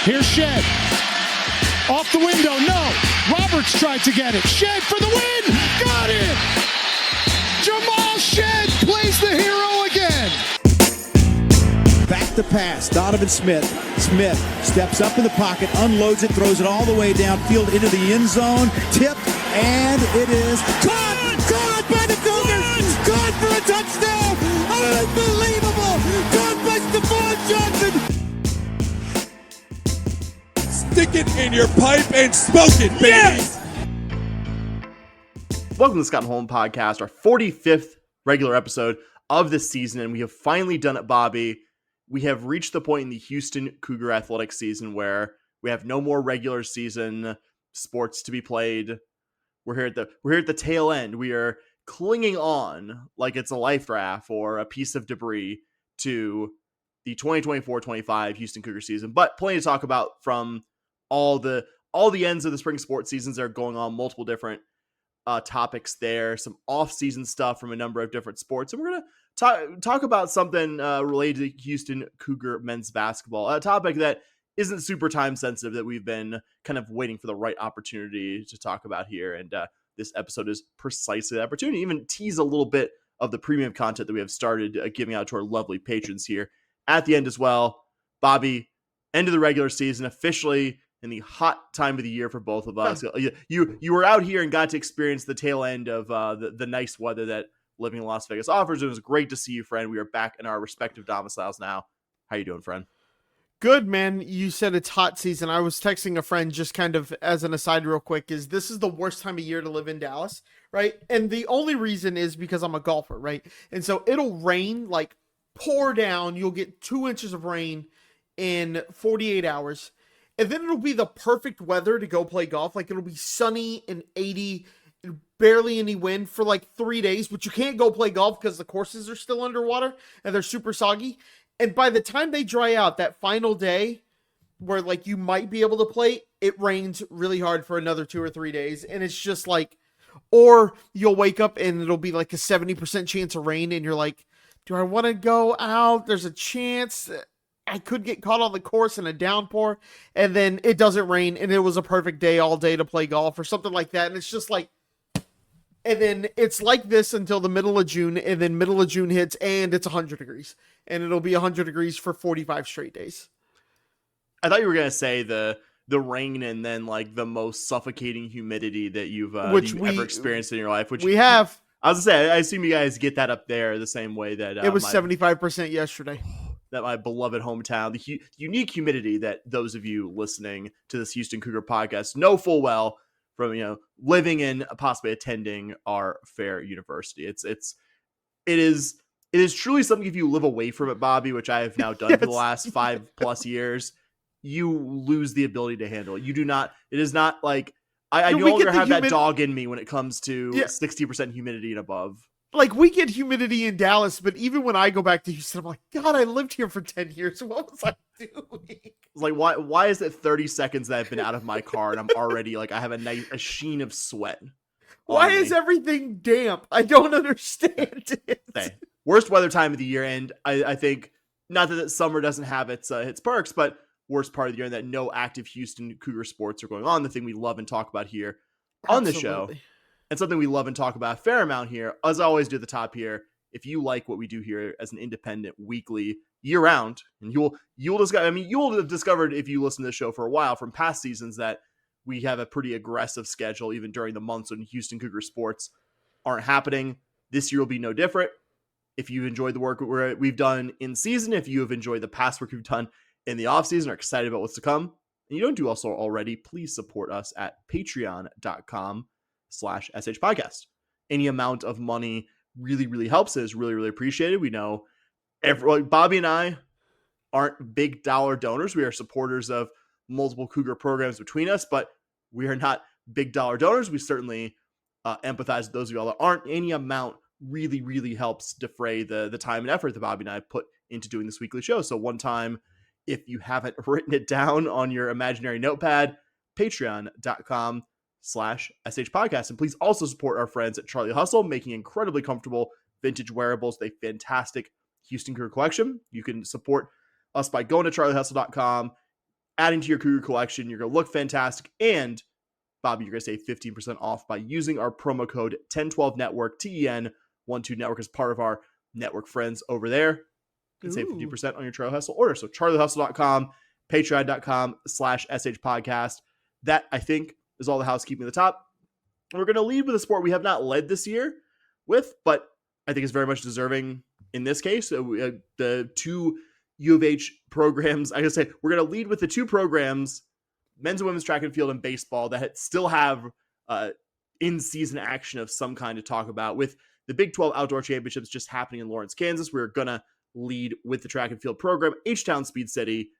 Here's Shed. Off the window, no. Roberts tried to get it. Shed for the win. Got it. Jamal Shed plays the hero again. Back to pass. Donovan Smith. Smith steps up in the pocket, unloads it, throws it all the way downfield into the end zone. Tipped, and it is caught. Caught by the Cougars. Caught for a touchdown. Unbelievable. Caught by Stephon Johnson. Stick it in your pipe and smoke it, baby. Yes! Welcome to the Scott and Holm Podcast, our 45th regular episode of this season, and we have finally done it, Bobby. We have reached the point in the Houston Cougar athletic season where we have no more regular season sports to be played. We're here at the tail end. We are clinging on like it's a life raft or a piece of debris to the 2024-25 Houston Cougar season, but plenty to talk about from all the ends of the spring sports seasons that are going on, multiple different topics there, some off-season stuff from a number of different sports, and we're going to talk about something related to Houston Cougar men's basketball, a topic that isn't super time sensitive that we've been kind of waiting for the right opportunity to talk about here, and this episode is precisely the opportunity. Even tease a little bit of the premium content that we have started giving out to our lovely patrons here at the end as well. Bobby, end of the regular season, officially in the hot time of the year for both of us. You were out here and got to experience the tail end of the nice weather that living in Las Vegas offers. It was great to see you, friend. We are back in our respective domiciles now. How you doing, friend? Good, man. You said it's hot season. I was texting a friend just kind of as an aside real quick, is this is the worst time of year to live in Dallas, right? And the only reason is because I'm a golfer, right? And so it'll rain, like pour down. You'll get 2 inches of rain in 48 hours. And then it'll be the perfect weather to go play golf. Like it'll be sunny and 80, barely any wind for like 3 days, but you can't go play golf because the courses are still underwater and they're super soggy. And by the time they dry out, that final day where like you might be able to play, it rains really hard for another 2 or 3 days. And it's just like, or you'll wake up and it'll be like a 70% chance of rain. And you're like, do I want to go out? There's a chance I could get caught on the course in a downpour. And then it doesn't rain. And it was a perfect day all day to play golf or something like that. And it's just like, and then it's like this until the middle of June, and then middle of June hits and it's 100 degrees, and it'll be 100 degrees for 45 straight days. I thought you were going to say the rain and then like the most suffocating humidity that you've ever experienced in your life, which we have. I was going to say, I assume you guys get that up there the same way that it was 75% yesterday. That my beloved hometown, the unique humidity that those of you listening to this Houston Cougar podcast know full well from, living and possibly attending our fair university. It is truly something. If you live away from it, Bobby, which I have now done for the last 5+ years, you lose the ability to handle it. You do not, it is not like, I no longer have that dog in me when it comes to 60% humidity and above. Like we get humidity in Dallas, but even when I go back to Houston, I'm like, God, I lived here for 10 years. What was I doing? It's like, why is it 30 seconds that I've been out of my car and I'm already like, I have a sheen of sweat. Why is everything damp? I don't understand it. Hey, worst weather time of the year. And I think not that summer doesn't have its perks, but worst part of the year and that no active Houston Cougar sports are going on. The thing we love and talk about here on the show. And something we love and talk about a fair amount here, as I always do at the top here. If you like what we do here as an independent weekly year-round, and you'll discover, you'll have discovered if you listen to the show for a while from past seasons that we have a pretty aggressive schedule even during the months when Houston Cougar sports aren't happening. This year will be no different. If you've enjoyed the work we've done in season, if you have enjoyed the past work we've done in the offseason, are excited about what's to come, and you don't do also already, please support us at patreon.com/SH podcast. Any amount of money really, really helps. It is really, really appreciated. We know Bobby and I aren't big dollar donors. We are supporters of multiple Cougar programs between us, but we are not big dollar donors. We certainly empathize with those of y'all that aren't. Any amount really, really helps defray the time and effort that Bobby and I put into doing this weekly show. So one time, if you haven't written it down on your imaginary notepad, patreon.com/SH podcast. And please also support our friends at Charlie Hustle, making incredibly comfortable vintage wearables with a fantastic Houston Cougar collection. You can support us by going to charliehustle.com, adding to your Cougar collection. You're going to look fantastic. And Bobby, you're going to save 15% off by using our promo code 1012network, TEN12 network, as part of our network friends over there. You can save 50% on your Charlie Hustle order. So charliehustle.com, patreon.com/SH podcast. That, I think, is all the housekeeping at the top. And we're going to lead with a sport we have not led this year with, but I think is very much deserving in this case. The two U of H programs, I gotta say, we're going to lead with the two programs, men's and women's track and field and baseball, that still have in-season action of some kind to talk about. With the Big 12 Outdoor Championships just happening in Lawrence, Kansas, we're going to lead with the track and field program, H-Town Speed City.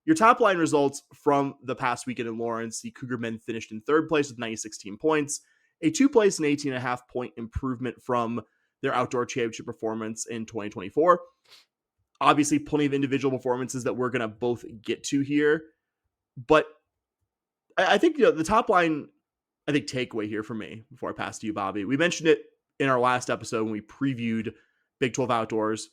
Your top line results from the past weekend in Lawrence: the Cougar men finished in third place with 96 team points, a 2-place and 18.5 point improvement from their outdoor championship performance in 2024. Obviously, plenty of individual performances that we're going to both get to here. But I think the top line, takeaway here for me, before I pass to you, Bobby, we mentioned it in our last episode when we previewed Big 12 Outdoors.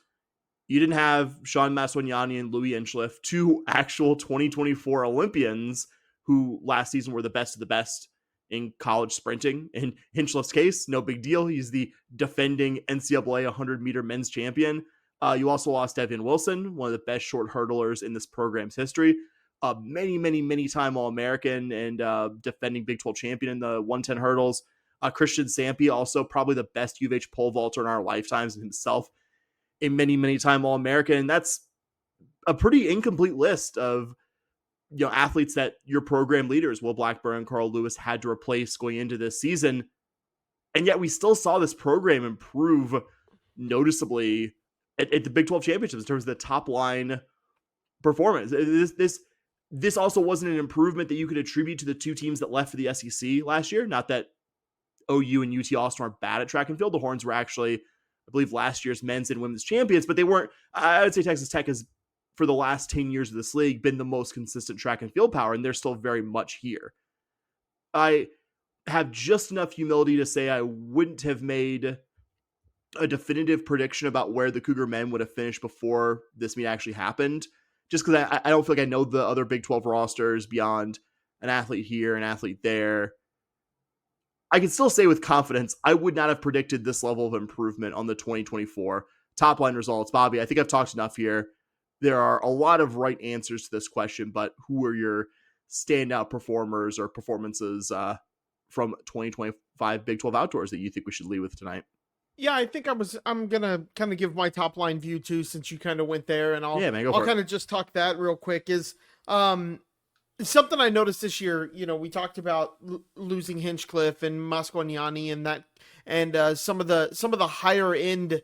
You didn't have Sean Maswanyani and Louis Inchliff, two actual 2024 Olympians who last season were the best of the best in college sprinting. In Hinchliff's case, no big deal. He's the defending NCAA 100-meter men's champion. You also lost Evan Wilson, one of the best short hurdlers in this program's history. Many time All-American and defending Big 12 champion in the 110 hurdles. Christian Sampe, also probably the best U of H pole vaulter in our lifetimes, and himself a many time All-American. And that's a pretty incomplete list of athletes that your program leaders, Will Blackburn and Carl Lewis, had to replace going into this season. And yet we still saw this program improve noticeably at the Big 12 championships in terms of the top line performance. This also wasn't an improvement that you could attribute to the two teams that left for the SEC last year. Not that OU and UT Austin aren't bad at track and field. The Horns were actually, I believe, last year's men's and women's champions, but they weren't. I would say Texas Tech has, for the last 10 years of this league, been the most consistent track and field power, and they're still very much here. I have just enough humility to say I wouldn't have made a definitive prediction about where the Cougar men would have finished before this meet actually happened, just because I don't feel like I know the other Big 12 rosters beyond an athlete here, an athlete there. I can still say with confidence, I would not have predicted this level of improvement on the 2024 top line results. Bobby, I think I've talked enough here. There are a lot of right answers to this question, but who are your standout performers or performances from 2025 Big 12 Outdoors that you think we should lead with tonight? Yeah, I think I'm going to kind of give my top line view too, since you kind of went there, and I'll kind of just talk that real quick. Is something I noticed this year. We talked about losing Hinchcliffe and Maswanyani and that, and some of the higher end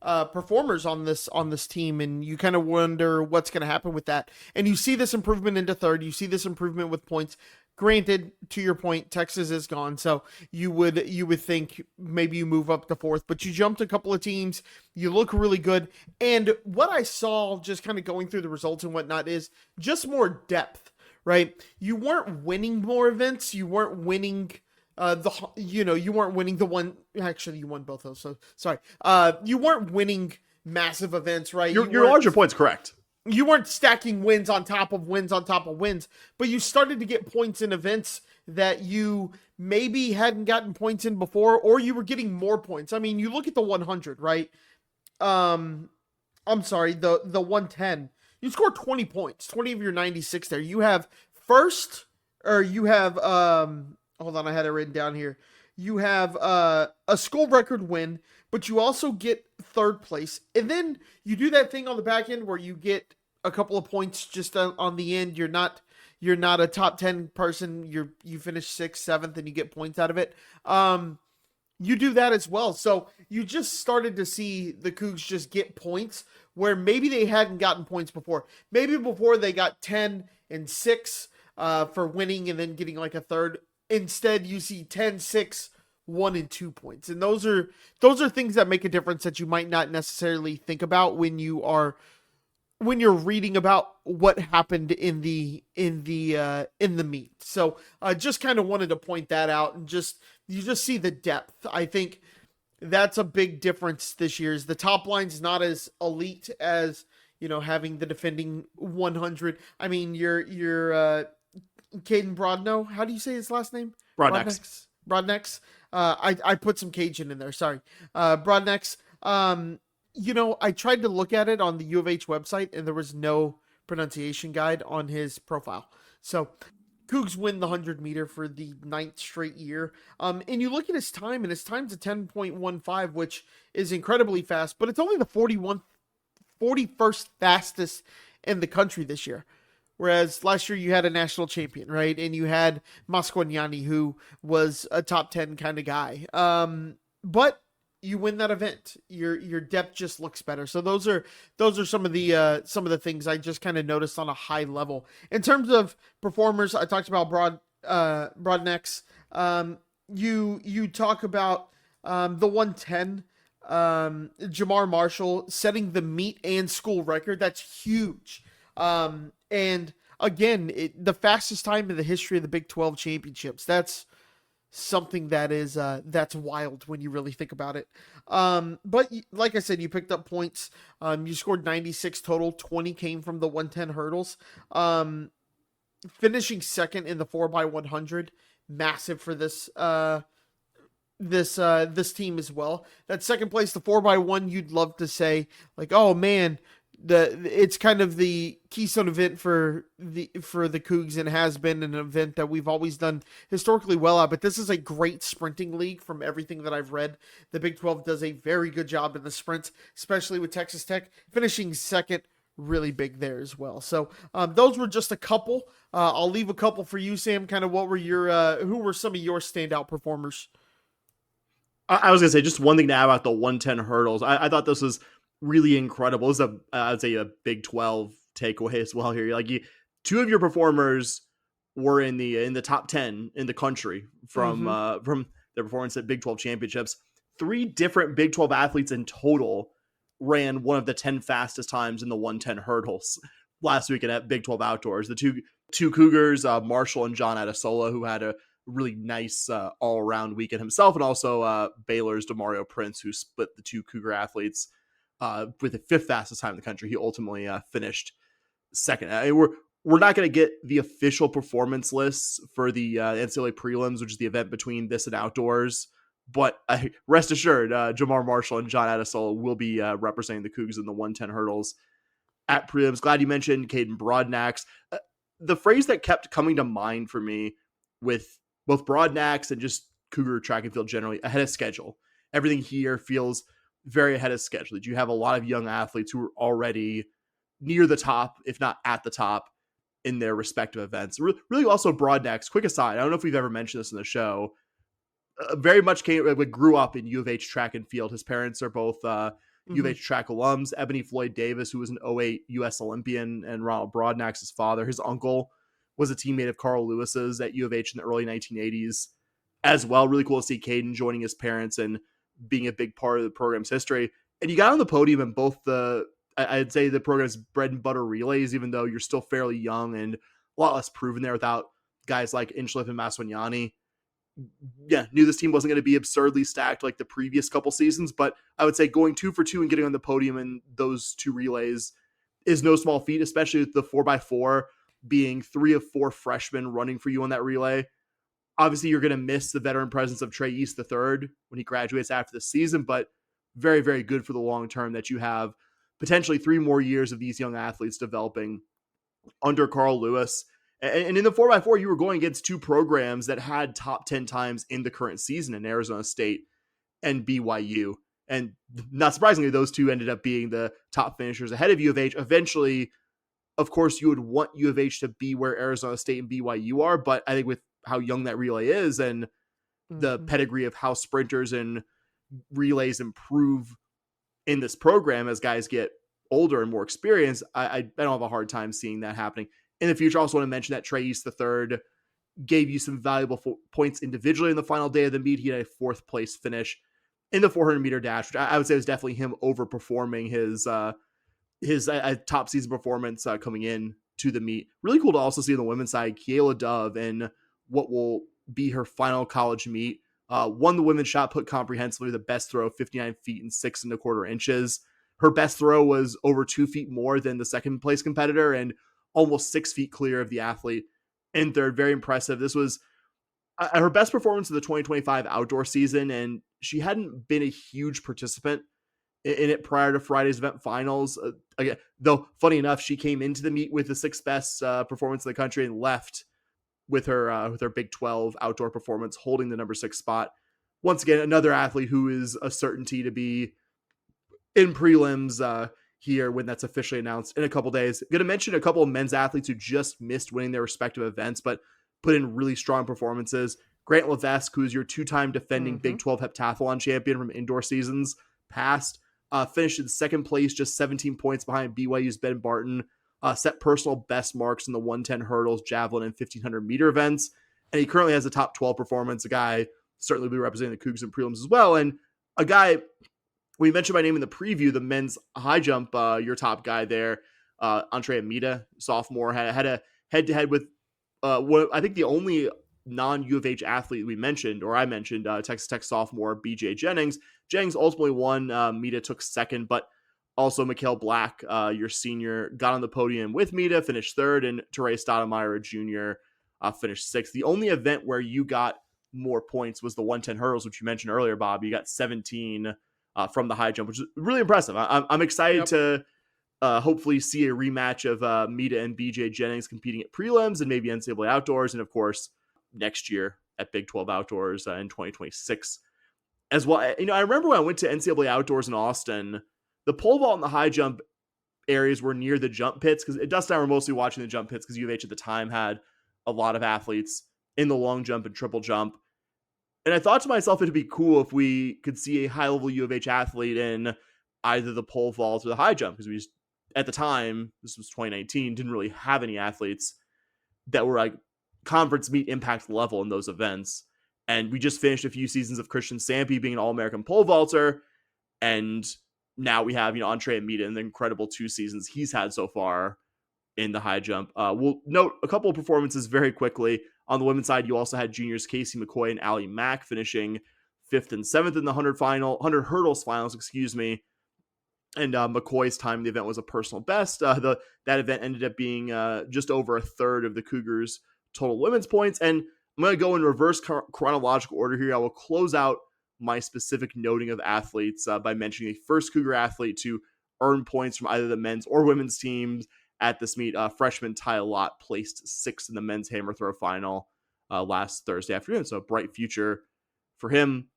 performers on this team, and you kind of wonder what's going to happen with that. And you see this improvement into third. You see this improvement with points. Granted, to your point, Texas is gone, so you would think maybe you move up to fourth, but you jumped a couple of teams. You look really good, and what I saw just kind of going through the results and whatnot is just more depth, right? You weren't winning more events. You weren't winning you weren't winning the one. Actually, you won both those. So sorry. You weren't winning massive events, right? Your larger point's correct. You weren't stacking wins on top of wins on top of wins, but you started to get points in events that you maybe hadn't gotten points in before, or you were getting more points. I mean, you look at the 100, right? I'm sorry, the 110. You scored 20 points, 20 of your 96 there. You have hold on, I had it written down here. You have a school record win, but you also get third place. And then you do that thing on the back end where you get a couple of points just on the end. You're not a top 10 person. You finish 6th, 7th, and you get points out of it. You do that as well. So you just started to see the Cougs just get points where maybe they hadn't gotten points before. Maybe before they got 10 and 6 for winning and then getting like a third. Instead, you see 10, 6, 1 and 2 points. And those are things that make a difference that you might not necessarily think about when you're reading about what happened in the meet. So just kind of wanted to point that out, and you just see the depth. I think that's a big difference this year. Is the top line's not as elite as having the defending 100. I mean, your Caden Brodno. How do you say his last name? Broadnex. Broadnex. I put some Cajun in there. Sorry. Broadnex. I tried to look at it on the U of H website, and there was no pronunciation guide on his profile. So Cougs win the 100-meter for the 9th straight year. And you look at his time, and his time's a 10.15, which is incredibly fast, but it's only the 41st fastest in the country this year. Whereas last year you had a national champion, right? And you had Masquanyani, who was a top 10 kind of guy. But you win that event. Your depth just looks better. So those are some of the things I just kind of noticed on a high level. In terms of performers, I talked about Broadnex. You talk about the 110. Jamar Marshall setting the meet and school record. That's huge. And again, the fastest time in the history of the Big 12 championships. That's something that is that's wild when you really think about it. But like I said, you picked up points. You scored 96 total. 20 came from the 110 hurdles. Finishing second in the 4x100, massive for this this team as well. That second place, the 4x1, you'd love to say like, oh man, it's kind of the keystone event for the Cougs, and has been an event that we've always done historically well at. But this is a great sprinting league from everything that I've read. The Big 12 does a very good job in the sprints, especially with Texas Tech finishing second, really big there as well. So those were just a couple. I'll leave a couple for you, Sam. Kind of what were who were some of your standout performers? I was gonna say just one thing to add about the 110 hurdles. I thought this was really incredible. It's I'd say a Big 12 takeaway as well here. Like two of your performers were in the top 10 in the country from their performance at Big 12 championships. 3 different Big 12 athletes in total ran one of the 10 fastest times in the 110 hurdles last weekend at Big 12 Outdoors. The two Cougars, Marshall and John Adesola, who had a really nice all-around weekend himself, and also Baylor's Demario Prince, who split the 2 Cougar athletes with the 5th fastest time in the country. He ultimately finished second. We're not going to get the official performance lists for the NCAA prelims, which is the event between this and outdoors. But rest assured, Jamar Marshall and John Adesola will be representing the Cougs in the 110 hurdles at prelims. Glad you mentioned Caden Broadnax. The phrase that kept coming to mind for me with both Broadnax and just Cougar track and field generally, ahead of schedule. Everything here feels very ahead of schedule. You have a lot of young athletes who are already near the top, if not at the top, in their respective events. Really also Broadnax, quick aside, I don't know if we've ever mentioned this in the show, very much grew up in U of H track and field. His parents are both U of H track alums. Ebony Floyd Davis, who was an 08 U.S. Olympian, and Ronald Broadnax's father, his uncle, was a teammate of Carl Lewis's at U of H in the early 1980s as well. Really cool to see Caden joining his parents and being a big part of the program's history. And you got on the podium in both I'd say the program's bread and butter relays, even though you're still fairly young and a lot less proven there without guys like Inchliff and Maswanyani. Yeah, knew this team wasn't going to be absurdly stacked like the previous couple seasons, but I would say going 2 for 2 and getting on the podium in those 2 relays is no small feat, especially with the 4x4 being 3 of 4 freshmen running for you on that relay. Obviously, you're going to miss the veteran presence of Trey East III when he graduates after the season, but very, very good for the long term that you have potentially 3 more years of these young athletes developing under Carl Lewis. And in the 4x4, you were going against 2 programs that had top 10 times in the current season in Arizona State and BYU. And not surprisingly, those 2 ended up being the top finishers ahead of U of H. Eventually, of course, you would want U of H to be where Arizona State and BYU are, but I think with how young that relay is and the pedigree of how sprinters and relays improve in this program as guys get older and more experienced, I don't have a hard time seeing that happening in the future. I also want to mention that Trey East III gave you some valuable points individually in the final day of the meet. He had a 4th place finish in the 400-meter dash, which I would say was definitely him overperforming his top season performance coming in to the meet. Really cool to also see on the women's side, Kiela Dove in what will be her final college meet. Won the women's shot put comprehensively, the best throw, 59 feet and 6 1/4 inches. Her best throw was over 2 feet more than the second place competitor and almost 6 feet clear of the athlete in third. Very impressive. This was her best performance of the 2025 outdoor season, and she hadn't been a huge participant in it prior to Friday's event finals. Again, though, funny enough, she came into the meet with the 6th best performance in the country and left with her Big 12 outdoor performance, holding the number 6 spot. Once again, another athlete who is a certainty to be in prelims here when that's officially announced in a couple days. Going to mention a couple of men's athletes who just missed winning their respective events, but put in really strong performances. Grant Levesque, who's your 2-time defending Big 12 heptathlon champion from indoor seasons past, finished in 2nd place, just 17 points behind BYU's Ben Barton, set personal best marks in the 110 hurdles, javelin, and 1500 meter events. And he currently has a top 12 performance, a guy certainly will be representing the Cougars in prelims as well. And a guy, we mentioned my name in the preview, the men's high jump, your top guy there, Andre Amita, sophomore, had a head-to-head with I think the only non-U of H athlete we mentioned, or I mentioned, Texas Tech sophomore BJ Jennings. Jennings ultimately won. Mita took 2nd, but also Mikhail Black, your senior, got on the podium with Mita, finished 3rd, and Teray Stoudemire, a junior, finished 6th. The only event where you got more points was the 110 hurdles, which you mentioned earlier, Bob. You got 17 from the high jump, which is really impressive. I'm excited to hopefully see a rematch of Mita and BJ Jennings competing at prelims and maybe NCAA outdoors, and of course next year at Big 12 outdoors in 2026 as well. I remember when I went to NCAA outdoors in Austin, the pole vault and the high jump areas were near the jump pits, because Dustin and I were mostly watching the jump pits because U of H at the time had a lot of athletes in the long jump and triple jump. And I thought to myself, it'd be cool if we could see a high level U of H athlete in either the pole vault or the high jump, because we just, at the time, this was 2019, didn't really have any athletes that were like conference meet impact level in those events. And we just finished a few seasons of Christian Sampe being an All-American pole vaulter. And now we have, Andre Amita in the incredible 2 seasons he's had so far in the high jump. We'll note a couple of performances very quickly. On the women's side, you also had juniors Casey McCoy and Allie Mack finishing 5th and 7th in the 100 hurdles finals, And McCoy's time in the event was a personal best. That event ended up being just over 1/3 of the Cougars' total women's points. And I'm going to go in reverse chronological order here. I will close out my specific noting of athletes by mentioning the first Cougar athlete to earn points from either the men's or women's teams at this meet. Freshman Ty Lott placed 6th in the men's hammer throw final last Thursday afternoon. So a bright future for him.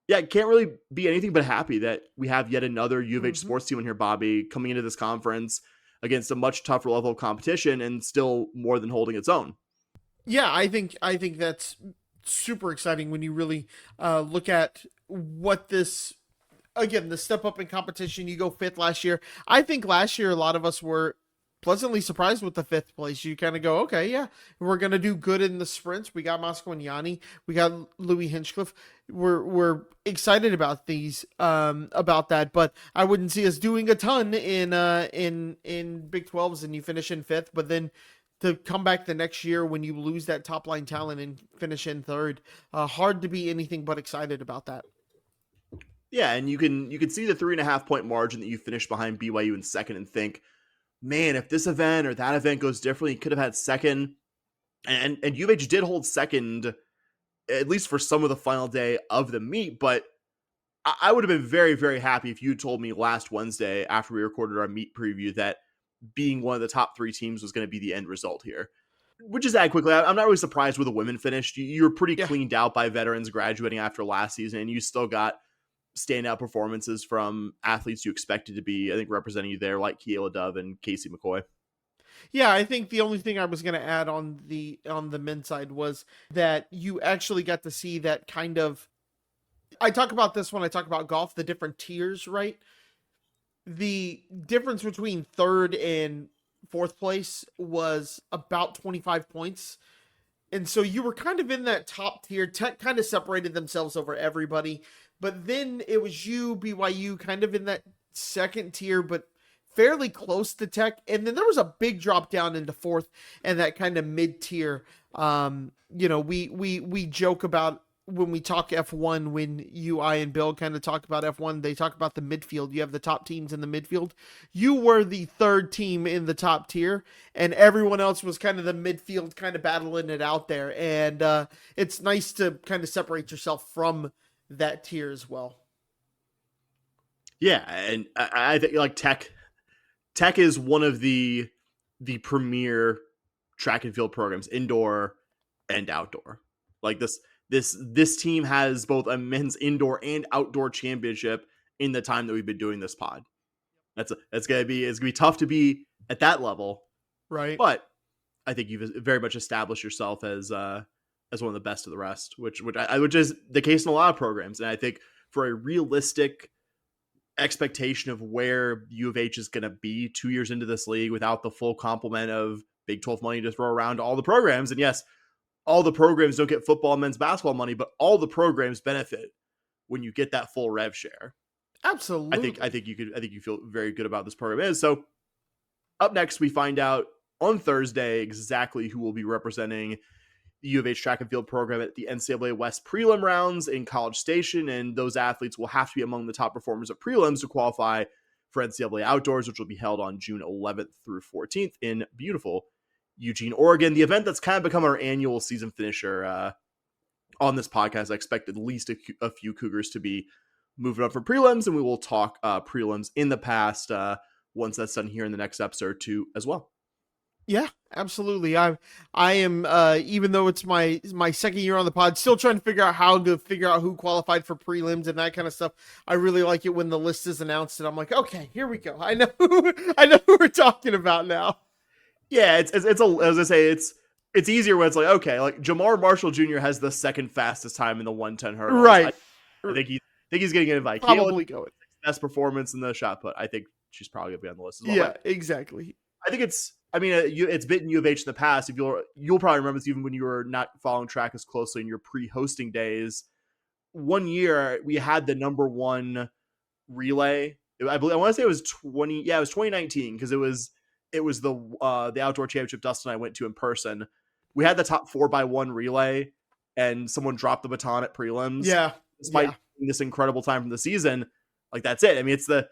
Yeah, can't really be anything but happy that we have yet another U of H sports team in here, Bobby, coming into this conference against a much tougher level of competition and still more than holding its own. Yeah, I think that's super exciting when you really look at what this, again, the step up in competition. You go 5th last year. I think last year a lot of us were pleasantly surprised with the 5th place. You kind of go, okay, yeah, we're going to do good in the sprints. We got Moscow and Yanni. We got Louis Hinchcliffe. We're excited about these, about that, but I wouldn't see us doing a ton in Big 12s and you finish in 5th, but then to come back the next year when you lose that top line talent and finish in 3rd, hard to be anything but excited about that. Yeah, and you can see the 3.5 point margin that you finished behind BYU in 2nd and think, man, if this event or that event goes differently, you could have had 2nd. And U of H did hold 2nd, at least for some of the final day of the meet. But I would have been very, very happy if you told me last Wednesday after we recorded our meet preview that being one of the top 3 teams was going to be the end result here. Which is that quickly. I'm not really surprised where the women finished. You were pretty cleaned out by veterans graduating after last season, and you still got standout performances from athletes you expected to be, I think, representing you there, like Keala Dove and Casey McCoy. Yeah, I think the only thing I was going to add on the men's side was that you actually got to see that kind of, I talk about this when I talk about golf, the different tiers, right? The difference between 3rd and 4th place was about 25 points. And so you were kind of in that top tier. Tech kind of separated themselves over everybody. But then it was you, BYU, kind of in that 2nd tier, but fairly close to Tech. And then there was a big drop down into 4th and that kind of mid tier. We joke about when we talk F1, when I, and Bill kind of talk about F1, they talk about the midfield. You have the top teams in the midfield. You were the third team in the top tier, and everyone else was kind of the midfield, kind of battling it out there. And it's nice to kind of separate yourself from that tier as well. Yeah, and I think like Tech is one of the premier track and field programs, indoor and outdoor. Like this team has both a men's indoor and outdoor championship in the time that we've been doing this pod. It's gonna be tough to be at that level, right? But I think you've very much established yourself as one of the best of the rest, which is the case in a lot of programs. And I think for a realistic expectation of where U of H is going to be 2 years into this league without the full complement of Big 12 money to throw around to all the programs. And yes, all the programs don't get football and men's basketball money, but all the programs benefit when you get that full rev share. Absolutely. I think you feel very good about this program is. So up next, we find out on Thursday exactly who will be representing the U of H track and field program at the NCAA West prelim rounds in College Station. And those athletes will have to be among the top performers at prelims to qualify for NCAA Outdoors, which will be held on June 11th through 14th in beautiful Eugene, Oregon. The event that's kind of become our annual season finisher on this podcast. I expect at least a few Cougars to be moving up for prelims, and we will talk prelims in the past once that's done here in the next episode or two as well. Yeah, absolutely. I am even though it's my second year on the pod, still trying to figure out who qualified for prelims and that kind of stuff. I really like it when the list is announced and I'm like, okay, here we go. I know who we're talking about now. Yeah, it's as I say, it's easier when it's like, okay, like Jamar Marshall Jr. has the second fastest time in the 110 hurdles. Right. I think he's getting an invite. Probably going. Best performance in the shot put. I think she's probably gonna be on the list as well. Yeah, exactly. I think it's been U of H in the past. If you'll probably remember this even when you were not following track as closely in your pre-hosting days. One year we had the number one relay. I want to say it was 2019 because it was the outdoor championship Dustin and I went to in person. We had the top 4x1 relay and someone dropped the baton at prelims. Yeah. Despite this incredible time from the season. Like that's it. I mean, it's the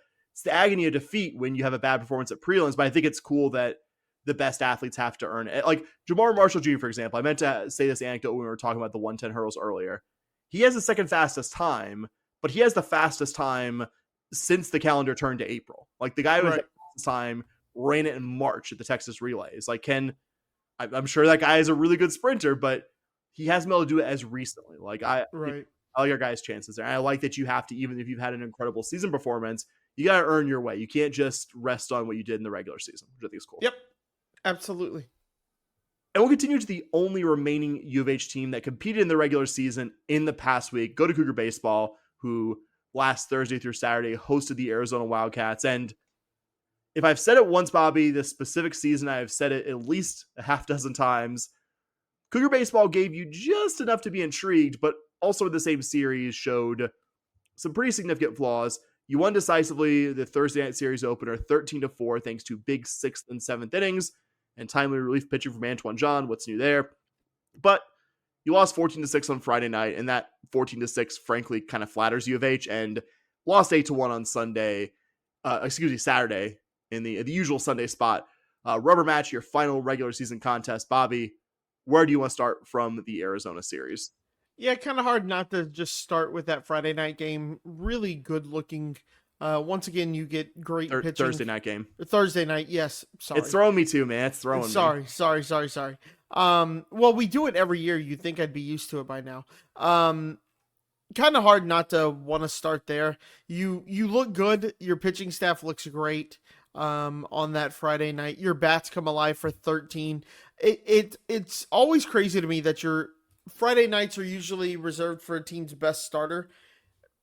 agony of defeat when you have a bad performance at prelims, but I think it's cool that the best athletes have to earn it. Like Jamar Marshall Jr., for example, I meant to say this anecdote when we were talking about the 110 hurdles earlier. He has the second fastest time, but he has the fastest time since the calendar turned to April. Like the guy who has the fastest time ran it in March at the Texas Relays. Like I'm sure that guy is a really good sprinter, but he hasn't been able to do it as recently. Like I like our guys' chances there. And I like that you have to, even if you've had an incredible season performance, you got to earn your way. You can't just rest on what you did in the regular season, which I think is cool. Yep. Absolutely. And we'll continue to the only remaining U of H team that competed in the regular season in the past week. Go to Cougar Baseball, who last Thursday through Saturday hosted the Arizona Wildcats. And if I've said it once, Bobby, this specific season, I have said it at least a half dozen times. Cougar Baseball gave you just enough to be intrigued, but also in the same series showed some pretty significant flaws. You won decisively the Thursday night series opener 13-4 thanks to big 6th and 7th innings and timely relief pitching from Antoine John. What's new there? But you lost 14-6 on Friday night, and that 14-6 frankly kind of flatters U of H, and lost 8-1 on Saturday in the usual Sunday spot. Rubber match, your final regular season contest. Bobby, where do you want to start from the Arizona series? Yeah, kind of hard not to just start with that Friday night game. Really good looking. Once again, you get great pitching. Thursday night game. Thursday night, yes. Sorry. It's throwing me too, man. It's throwing me. Sorry. Well, we do it every year. You'd think I'd be used to it by now. Kind of hard not to want to start there. You look good. Your pitching staff looks great on that Friday night. Your bats come alive for 13. It's always crazy to me that your Friday nights are usually reserved for a team's best starter.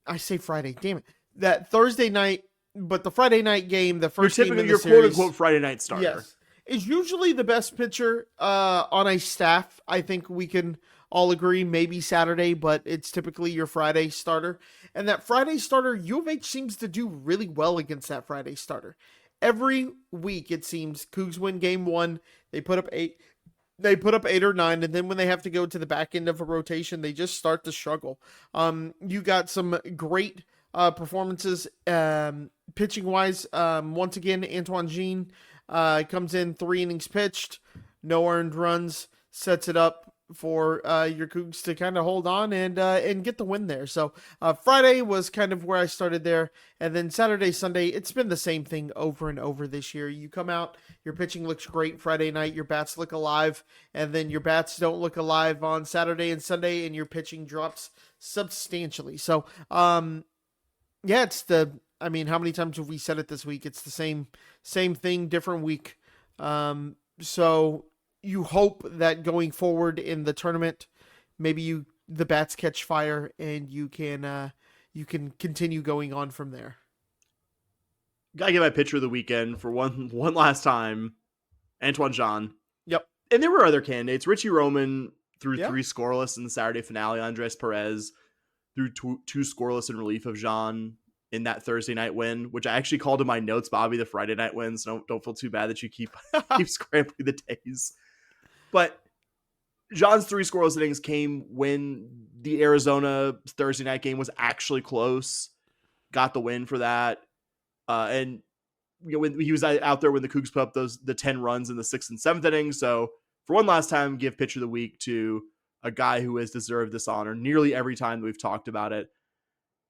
I say Friday, damn it. That Thursday night, but the Friday night game, the first game in the series, quote unquote Friday night starter. Yes, is usually the best pitcher on a staff. I think we can all agree, maybe Saturday, but it's typically your Friday starter. And that Friday starter, U of H seems to do really well against that Friday starter. Every week, it seems, Cougs win game 1. They put up 8. they put up 8 or 9, and then when they have to go to the back end of a rotation, they just start to struggle. You got some great performances pitching wise. Once again, Antoine Jean comes in, 3 innings pitched, no earned runs, sets it up for your Cougs to kind of hold on and get the win there. So Friday was kind of where I started there, and then Saturday, Sunday, it's been the same thing over and over this year. You come out, your pitching looks great Friday night, your bats look alive, and then your bats don't look alive on Saturday and Sunday, and your pitching drops substantially. So yeah, how many times have we said it this week? It's the same thing, different week. So you hope that going forward in the tournament, maybe the bats catch fire and you can continue going on from there. Gotta get my pitcher of the weekend for one last time, Antoine Jean. Yep. And there were other candidates. Richie Roman threw 3 scoreless in the Saturday finale. Andres Perez threw 2 scoreless in relief of Jean in that Thursday night win, which I actually called in my notes, Bobby, the Friday night win. So don't feel too bad that you keep scrambling the days. But Jean's 3 scoreless innings came when the Arizona Thursday night game was actually close. Got the win for that. And when he was out there when the Cougs put up the 10 runs in the 6th and 7th innings. So for one last time, give pitcher of the week to a guy who has deserved this honor nearly every time that we've talked about it.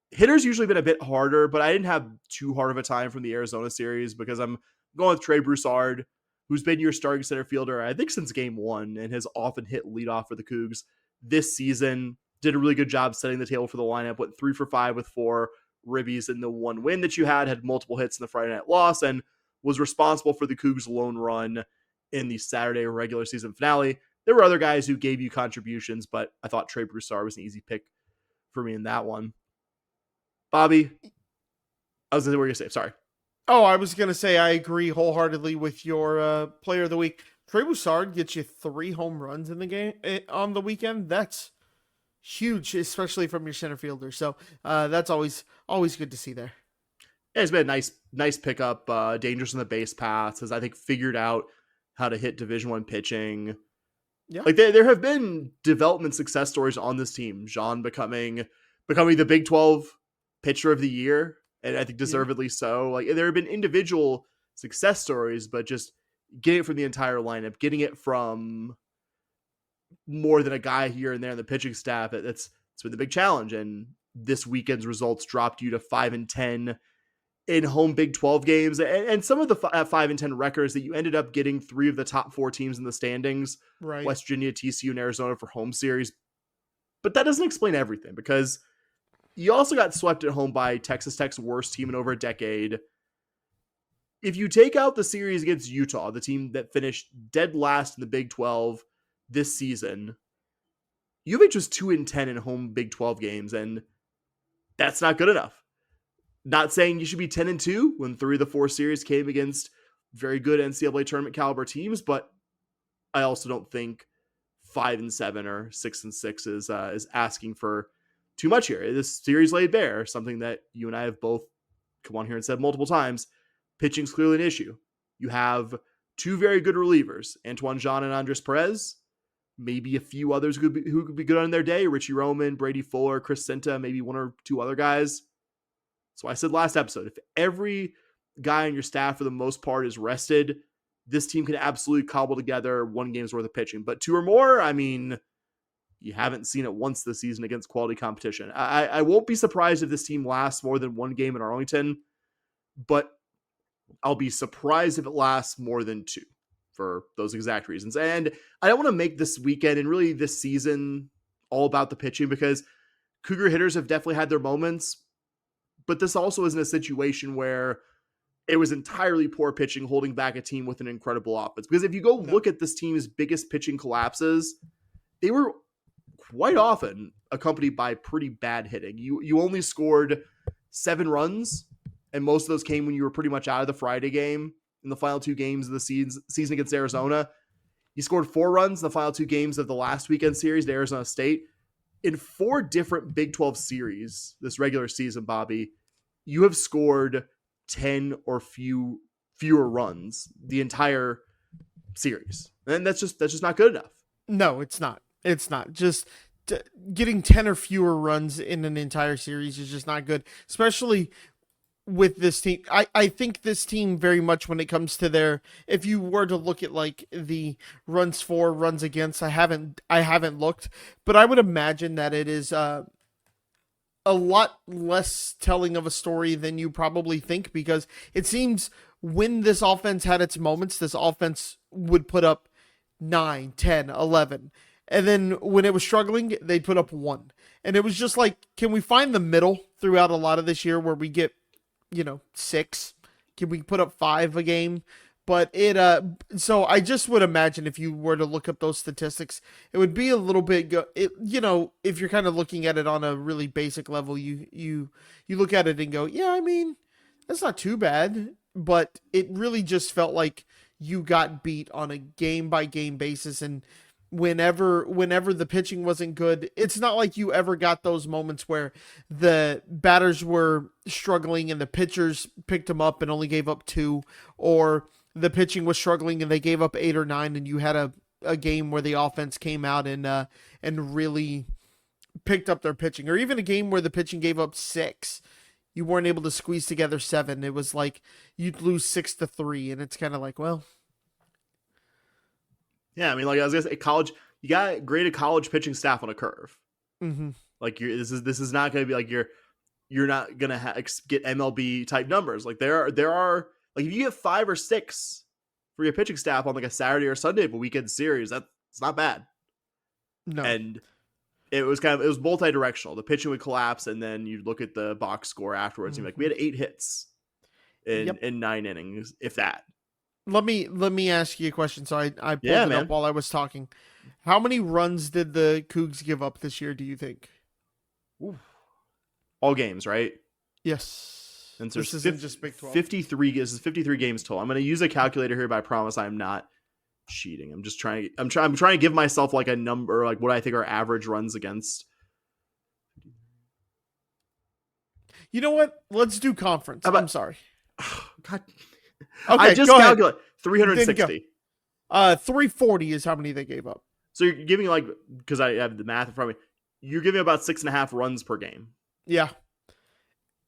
Hitter's usually been a bit harder, but I didn't have too hard of a time from the Arizona series because I'm going with Trey Broussard, who's been your starting center fielder, I think, since game 1 and has often hit leadoff for the Cougs this season. Did a really good job setting the table for the lineup, went 3 for 5 with 4 ribbies in the one win that you had multiple hits in the Friday night loss, and was responsible for the Cougs' lone run in the Saturday regular season finale. There were other guys who gave you contributions, but I thought Trey Broussard was an easy pick for me in that one. Bobby, I was going to say what you're going to say. Sorry. Oh, I was going to say I agree wholeheartedly with your player of the week. Trey Broussard gets you 3 home runs in the game on the weekend. That's huge, especially from your center fielder. So that's always good to see there. Yeah, it's been a nice pickup. Dangerous in the base paths. Has, I think, figured out how to hit Division I pitching. Yeah. Like there have been development success stories on this team. Jean becoming the Big 12 pitcher of the year, and I think deservedly so. Like there have been individual success stories, but just getting it from the entire lineup, getting it from more than a guy here and there in the pitching staff, it's been the big challenge. And this weekend's results dropped you to 5-10 in home Big 12 games, and some of the 5-10 records that you ended up getting 3 of the top 4 teams in the standings, right? West Virginia, TCU, and Arizona for home series. But that doesn't explain everything, because you also got swept at home by Texas Tech's worst team in over a decade. If you take out the series against Utah, the team that finished dead last in the Big 12 this season, UVA just 2-10 in home Big 12 games, and that's not good enough. Not saying you should be 10-2 when 3 of the 4 series came against very good NCAA tournament caliber teams, but I also don't think 5-7 or 6-6 is asking for too much here. This series laid bare something that you and I have both come on here and said multiple times. Pitching's clearly an issue. You have 2 very good relievers, Antoine Jean and Andres Perez. Maybe a few others who could be good on their day. Richie Roman, Brady Fuller, Chris Cinta, maybe 1 or 2 other guys. So I said last episode, if every guy on your staff for the most part is rested, this team can absolutely cobble together 1 game's worth of pitching. But 2 or more, I mean, you haven't seen it once this season against quality competition. I won't be surprised if this team lasts more than 1 game in Arlington, but I'll be surprised if it lasts more than 2 for those exact reasons. And I don't want to make this weekend and really this season all about the pitching, because Cougar hitters have definitely had their moments, but this also isn't a situation where it was entirely poor pitching holding back a team with an incredible offense. Because if you go look at this team's biggest pitching collapses, they were quite often accompanied by pretty bad hitting. You only scored 7 runs, and most of those came when you were pretty much out of the Friday game in the final 2 games of the season against Arizona. You scored 4 runs in the final 2 games of the last weekend series to Arizona State. In 4 different Big 12 series this regular season, Bobby, you have scored 10 or fewer runs the entire series. And that's just not good enough. No, it's not. It's not. Just getting 10 or fewer runs in an entire series is just not good, especially with this team. I think this team very much when it comes to their, if you were to look at like the runs for, runs against, I haven't looked, but I would imagine that it is a lot less telling of a story than you probably think, because it seems when this offense had its moments, this offense would put up 9, 10, 11. And then when it was struggling, they'd put up 1. And it was just like, can we find the middle throughout a lot of this year where we get, 6? Can we put up 5 a game? But so I just would imagine if you were to look up those statistics, it would be a little bit, if you're kind of looking at it on a really basic level, you look at it and go, yeah, I mean, that's not too bad. But it really just felt like you got beat on a game by game basis. And whenever the pitching wasn't good, it's not like you ever got those moments where the batters were struggling and the pitchers picked them up and only gave up 2, or the pitching was struggling and they gave up 8 or 9, and you had a game where the offense came out and really picked up their pitching, or even a game where the pitching gave up 6. You weren't able to squeeze together 7. It was like you'd lose 6-3, and it's kind of like, well. Yeah, I mean, like I was gonna say, college, you got graded college pitching staff on a curve. Mm-hmm. Like this is not gonna be like you're not gonna get MLB type numbers. Like there are like if you get 5 or 6 for your pitching staff on like a Saturday or Sunday of a weekend series, that's not bad. No, and it was multi-directional. The pitching would collapse, and then you'd look at the box score afterwards. And you'd be like, we had 8 hits in 9 innings, if that. Let me ask you a question. So I pulled it up while I was talking. How many runs did the Cougs give up this year, do you think? Ooh. All games, right? Yes. And this isn't just Big 12. 53. This is 53 games total. I'm going to use a calculator here, but I promise I'm not cheating. I'm trying to give myself like a number, like what I think are average runs against. You know what? Let's do conference. I'm sorry. God. Okay, I just calculate 360. 340 is how many they gave up. So you're giving like, because I have the math in front of me, you're giving about 6.5 runs per game. Yeah.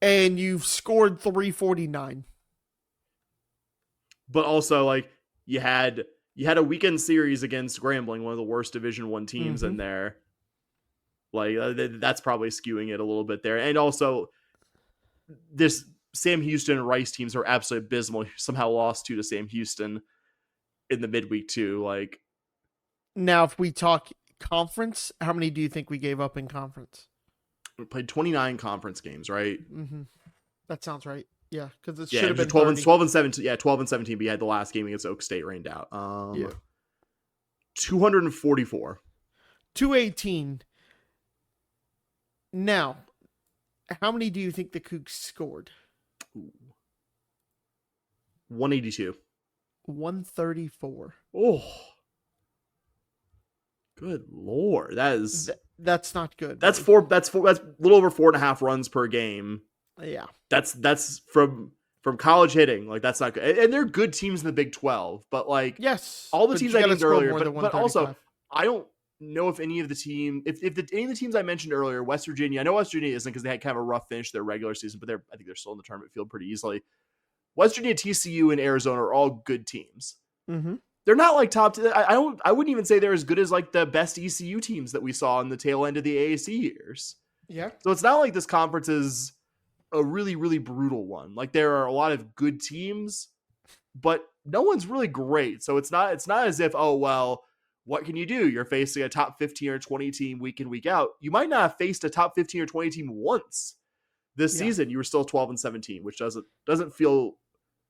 And you've scored 349. But also like you had a weekend series against Grambling, one of the worst Division 1 teams in there. Like that's probably skewing it a little bit there. And also this Sam Houston and Rice teams are absolutely abysmal. Somehow lost to Sam Houston in the midweek too. Like now, if we talk conference, how many do you think we gave up in conference? We played 29 conference games, right? Mm-hmm. That sounds right. Yeah, because it should have been 12 and 17. Yeah, 12 and 17. But you had the last game against Oak State rained out. 244. 218. Now, how many do you think the Cougs scored? 182. 134. Oh, good Lord. That's not good. That's a little over 4.5 runs per game. Yeah. That's from college hitting. Like that's not good. And they're good teams in the Big 12, but like yes, all the teams I named earlier, but also I don't know if any of the team, any of the teams I mentioned earlier, West Virginia, I know West Virginia isn't because they had kind of a rough finish to their regular season, but I think they're still in the tournament field pretty easily. West Virginia, TCU, and Arizona are all good teams. Mm-hmm. They're not like top. I wouldn't even say they're as good as like the best ECU teams that we saw in the tail end of the AAC years. Yeah. So it's not like this conference is a really, really brutal one. Like there are a lot of good teams, but no one's really great. So it's not as if, oh, well, what can you do? You're facing a top 15 or 20 team week in, week out. You might not have faced a top 15 or 20 team once this season. You were still 12 and 17, which doesn't feel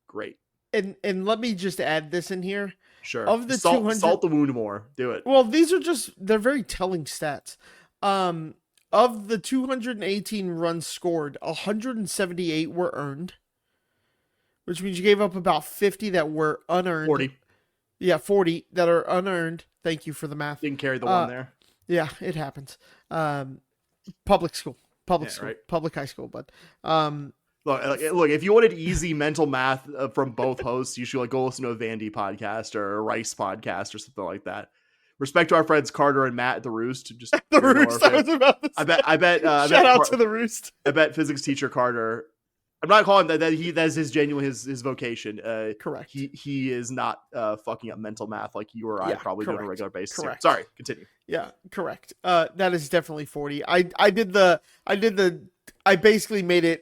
great. And let me just add this in here. Sure. Of the salt the wound more. Do it. Well, they're very telling stats. Of the 218 runs scored, 178 were earned, which means you gave up about 50 that were unearned. 40. Yeah, 40 that are unearned. Thank you for the math. Didn't carry the one there. Yeah, it happens. Public school, right. public high school, but Look, if you wanted easy mental math from both hosts, you should like go listen to a Vandy podcast or a Rice podcast or something like that. Respect to our friends Carter and Matt at the Roost. Just The Roost. I was about to say. I bet. Shout out to the Roost. I bet physics teacher Carter. I'm not calling that's his genuine his vocation. Correct. He is not fucking up mental math like you or I probably do on a regular basis. Correct. Sorry, continue. Yeah, correct. That is definitely 40. I basically made it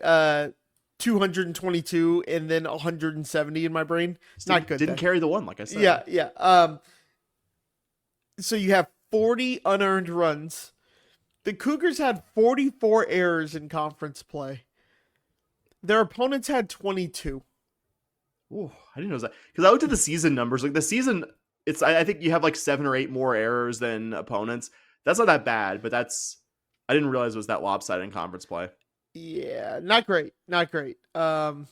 222 and then 170 in my brain. It's not good. Didn't carry the one, like I said. Yeah. So you have 40 unearned runs. The Cougars had 44 errors in conference play. Their opponents had 22. Ooh, I didn't know that. Because I looked at the season numbers. Like the season, I think you have like 7 or 8 more errors than opponents. That's not that bad, but I didn't realize it was that lopsided in conference play. Yeah, not great. So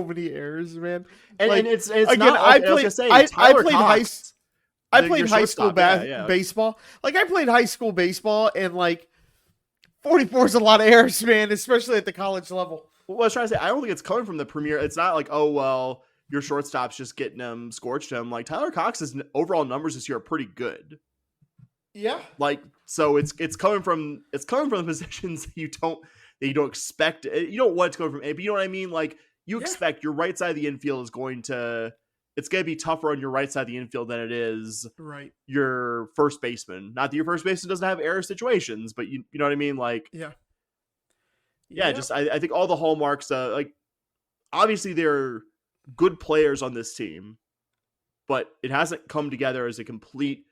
many errors, man. And it's again, not. I played high school baseball. Like I played high school baseball, and like 44 is a lot of errors, man, especially at the college level. Well, I was trying to say, I don't think it's coming from the premier. It's not like, oh well, your shortstop's just getting him scorched him. Like Tyler Cox's overall numbers this year are pretty good. Yeah. Like so, it's coming from the positions that you don't expect. You don't want it to go from, but you know what I mean. Like you expect your right side of the infield is going to. It's going to be tougher on your right side of the infield than it is your first baseman. Not that your first baseman doesn't have error situations, but you know what I mean? Like, just I think all the hallmarks, like, obviously they're good players on this team, but it hasn't come together as a complete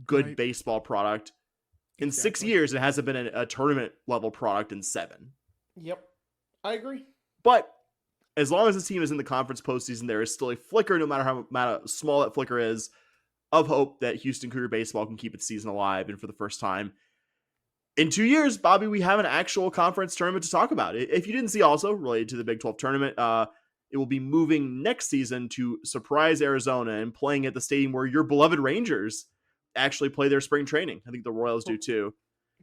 good baseball product. In 6 years, it hasn't been a tournament level product in 7. Yep. I agree. But as long as this team is in the conference postseason, there is still a flicker, no matter how small that flicker is, of hope that Houston Cougar baseball can keep its season alive. And for the first time in 2 years, Bobby, we have an actual conference tournament to talk about. If you didn't see, also related to the Big 12 tournament, it will be moving next season to Surprise, Arizona, and playing at the stadium where your beloved Rangers actually play their spring training. I think the Royals do too.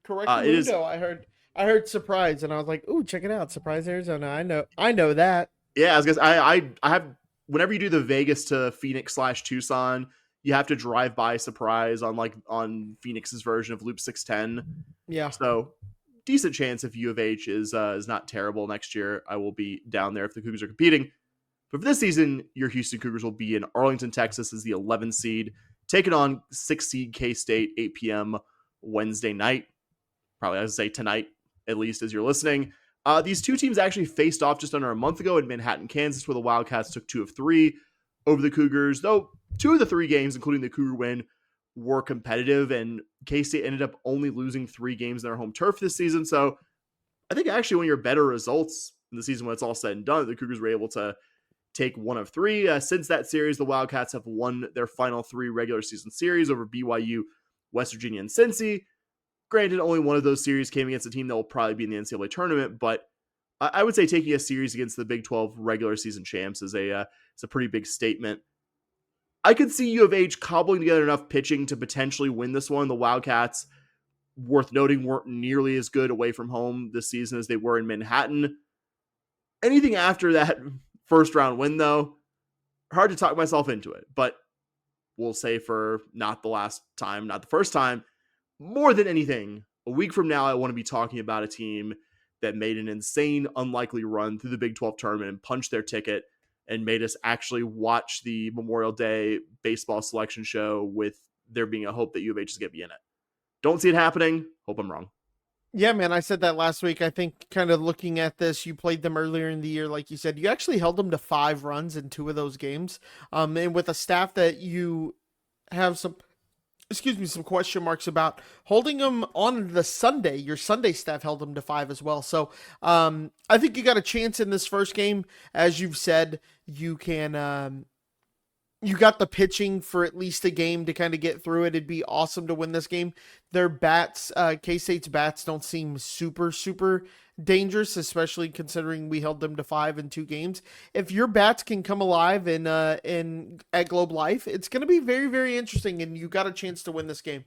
Correct. I heard Surprise, and I was like, "Ooh, check it out, Surprise, Arizona." I know that. Yeah, I was gonna say, I have, whenever you do the Vegas to Phoenix / Tucson, you have to drive by Surprise on Phoenix's version of Loop 610. Yeah. So decent chance if U of H is not terrible next year, I will be down there if the Cougars are competing. But for this season, your Houston Cougars will be in Arlington, Texas as the 11th seed, taking on 6th seed K-State, 8 p.m. Wednesday night. Probably I would say tonight, at least as you're listening. These two teams actually faced off just under a month ago in Manhattan, Kansas, where the Wildcats took 2 of 3 over the Cougars, though 2 of the 3 games, including the Cougar win, were competitive, and K-State ended up only losing 3 games in their home turf this season. So I think actually one of your better results in the season when it's all said and done, the Cougars were able to take 1 of 3. Since that series, the Wildcats have won their final 3 regular season series over BYU, West Virginia, and Cincy. Granted, only one of those series came against a team that will probably be in the NCAA tournament, but I would say taking a series against the Big 12 regular season champs is a pretty big statement. I could see U of H cobbling together enough pitching to potentially win this one. The Wildcats, worth noting, weren't nearly as good away from home this season as they were in Manhattan. Anything after that first round win, though, hard to talk myself into it, but we'll say for not the last time, not the first time, more than anything, a week from now, I want to be talking about a team that made an insane, unlikely run through the Big 12 tournament and punched their ticket and made us actually watch the Memorial Day baseball selection show with there being a hope that U of H is going to be in it. Don't see it happening. Hope I'm wrong. Yeah, man, I said that last week. I think kind of looking at this, you played them earlier in the year, like you said. You actually held them to 5 runs in 2 of those games. And with a staff that you have some question marks about, holding them on the Sunday, your Sunday staff held them to 5 as well. So I think you got a chance in this first game. As you've said, you can, you got the pitching for at least a game to kind of get through it. It'd be awesome to win this game. Their bats, K-State's bats don't seem super, super dangerous, especially considering we held them to 5 in 2 games. If your bats can come alive in at Globe Life, it's going to be very, very interesting, and you got a chance to win this game.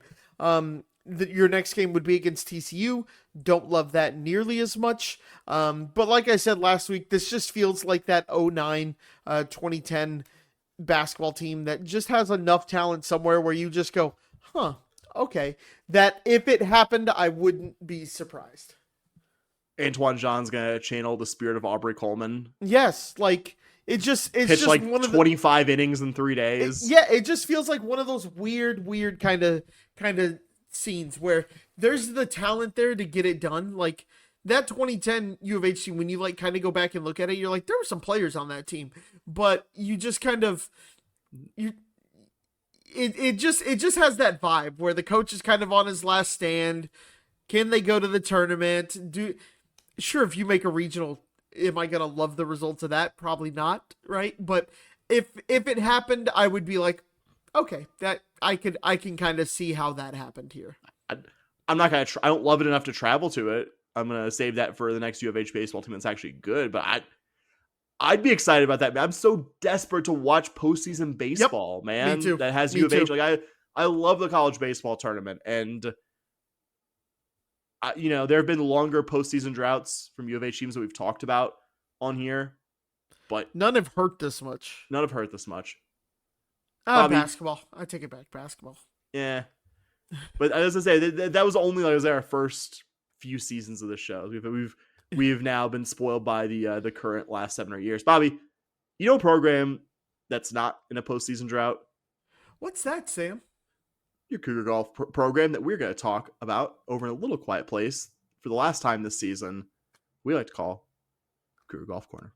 your next game would be against TCU. Don't love that nearly as much. But like I said last week, this just feels like that 2009, 2010 basketball team that just has enough talent somewhere where you just go, huh, okay. That if it happened, I wouldn't be surprised. Antoine Jean's going to channel the spirit of Aubrey Coleman. Yes, like it's Pitch just like one of 25 innings in 3 days. it just feels like one of those weird kind of scenes where there's the talent there to get it done. Like that 2010 U of H team, when you like kind of go back and look at it, you're like, there were some players on that team, but you just kind of it just has that vibe where the coach is kind of on his last stand. Can they go to the tournament? Sure, if you make a regional, am I gonna love the results of that? Probably not, right? But if it happened, I would be like, okay, that I can kind of see how that happened here. I'm not gonna. I don't love it enough to travel to it. I'm gonna save that for the next U of H baseball team that's actually good. But I'd be excited about that. Man. I'm so desperate to watch postseason baseball, man. Me too. That has Me U of H. too. Like I love the college baseball tournament, and there have been longer postseason droughts from U of H teams that we've talked about on here, but None have hurt this much. none have hurt this much. Bobby- Basketball. I take it back. Basketball. Yeah, but as I say, that was only like our first few seasons of the show. We've now been spoiled by the current last 7 or 8 years. Bobby, a program that's not in a postseason drought? What's that, Sam? Your Cougar Golf program that we're going to talk about over in a little quiet place for the last time this season. We like to call Cougar Golf Corner.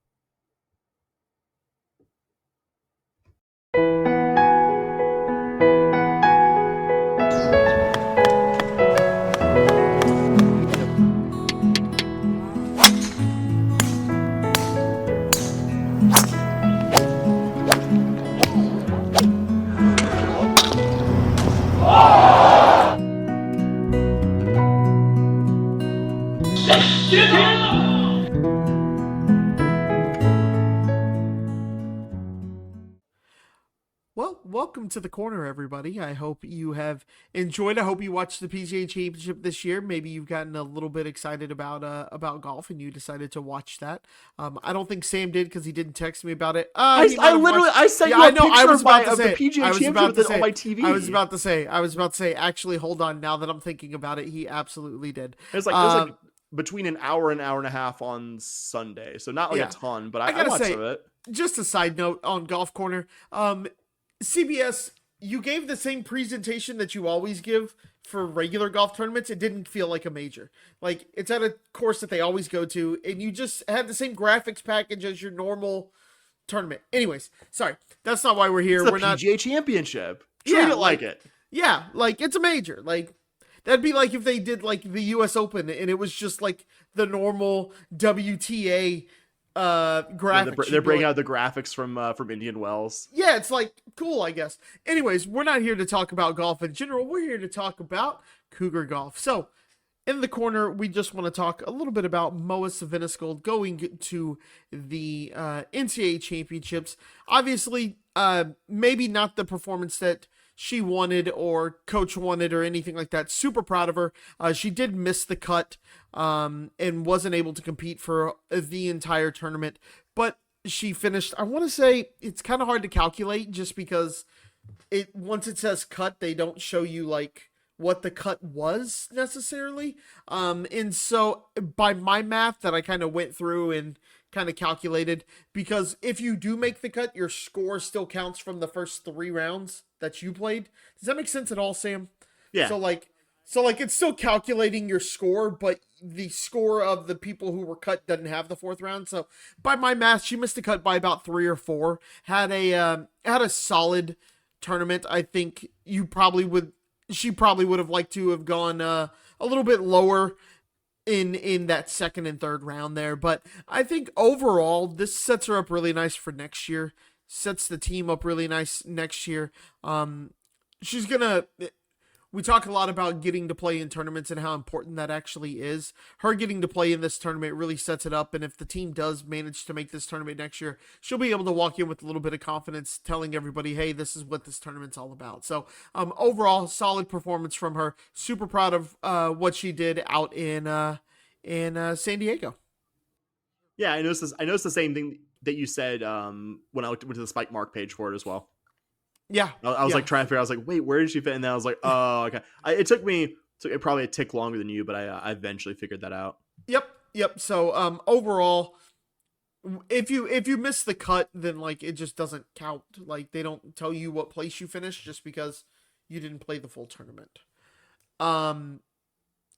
Well, welcome to the corner, everybody. I hope you have enjoyed. I hope you watched the PGA Championship this year. Maybe you've gotten a little bit excited about golf, and you decided to watch that. I don't think Sam did because he didn't text me about it. I sent you a picture of the PGA Championship on my TV. I was about to say. Actually, hold on. Now that I'm thinking about it, he absolutely did. It was like between an hour and a half on Sunday, so not like a ton, but I watched some of it. Just a side note on Golf Corner. CBS, you gave the same presentation that you always give for regular golf tournaments. It didn't feel like a major. Like, it's at a course that they always go to, and you just had the same graphics package as your normal tournament. Anyways, sorry. That's not why we're here. It's the PGA Championship. Treat it like it. Yeah, like, it's a major. Like, that'd be like if they did, like, the U.S. Open, and it was just, like, the normal WTA graphics. They're bringing out the graphics from Indian Wells. Yeah, it's like cool, I guess. Anyways, we're not here to talk about golf in general. We're here to talk about Cougar golf. So, in the corner, we just want to talk a little bit about Moa Svedenskiold going to the NCAA championships. Obviously, maybe not the performance that she wanted or coach wanted or anything like that. Super proud of her. She did miss the cut and wasn't able to compete for the entire tournament, but she finished, I want to say it's kind of hard to calculate just because once it says cut, they don't show you like what the cut was necessarily. And so by my math that I kind of went through and kind of calculated, because if you do make the cut, your score still counts from the first 3 rounds that you played. Does that make sense at all, Sam? Yeah. So like it's still calculating your score, but the score of the people who were cut doesn't have the 4th round. So by my math, she missed the cut by about 3 or 4. Had a solid tournament. I think she probably would have liked to have gone a little bit lower in that 2nd and 3rd round there. But I think overall, this sets her up really nice for next year. Sets the team up really nice next year. We we talk a lot about getting to play in tournaments and how important that actually is. Her getting to play in this tournament really sets it up. And if the team does manage to make this tournament next year, she'll be able to walk in with a little bit of confidence, telling everybody, hey, this is what this tournament's all about. So overall, solid performance from her. Super proud of what she did out in San Diego. Yeah, I noticed the same thing that you said when I went to the Spike Mark page for it as well. Yeah. I was like trying to figure out, I was like, wait, where did she fit? And then I was like, oh, okay. It took probably a tick longer than you, but I eventually figured that out. Yep. So overall, if you miss the cut, then like it just doesn't count. Like they don't tell you what place you finished just because you didn't play the full tournament.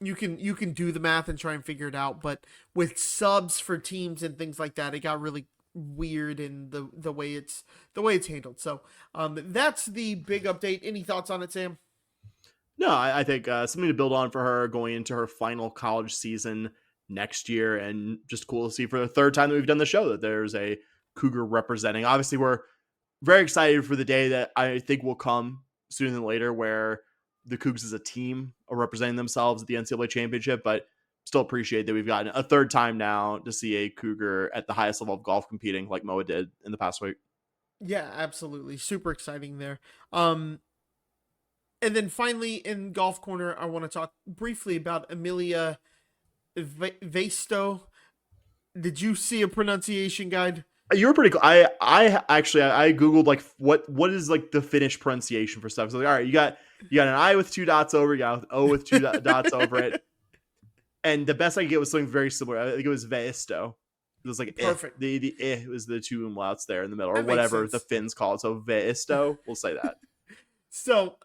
You can do the math and try and figure it out, but with subs for teams and things like that, it got really weird in the way it's handled. So that's the big update. Any thoughts on it, Sam? No, I think something to build on for her going into her final college season next year, and just cool to see for the third time that we've done the show that there's a Cougar representing. Obviously, we're very excited for the day that I think will come sooner than later where the Cougs as a team are representing themselves at the NCAA championship, but still appreciate that we've gotten a third time now to see a Cougar at the highest level of golf competing like Moa did in the past week. Yeah, absolutely. Super exciting there. And then finally in Golf Corner, I want to talk briefly about Amelia Vesto. Did you see a pronunciation guide? You were pretty cool. I actually Googled like what is like the Finnish pronunciation for stuff. So like, all right, you got an I with 2 dots over, you got an O with 2 dots over it. And the best I could get was something very similar. I think it was Veisto. It was like perfect. The was the 2 umlauts there in the middle, or That makes whatever sense. the Finns call it. So Veisto, we'll say that. So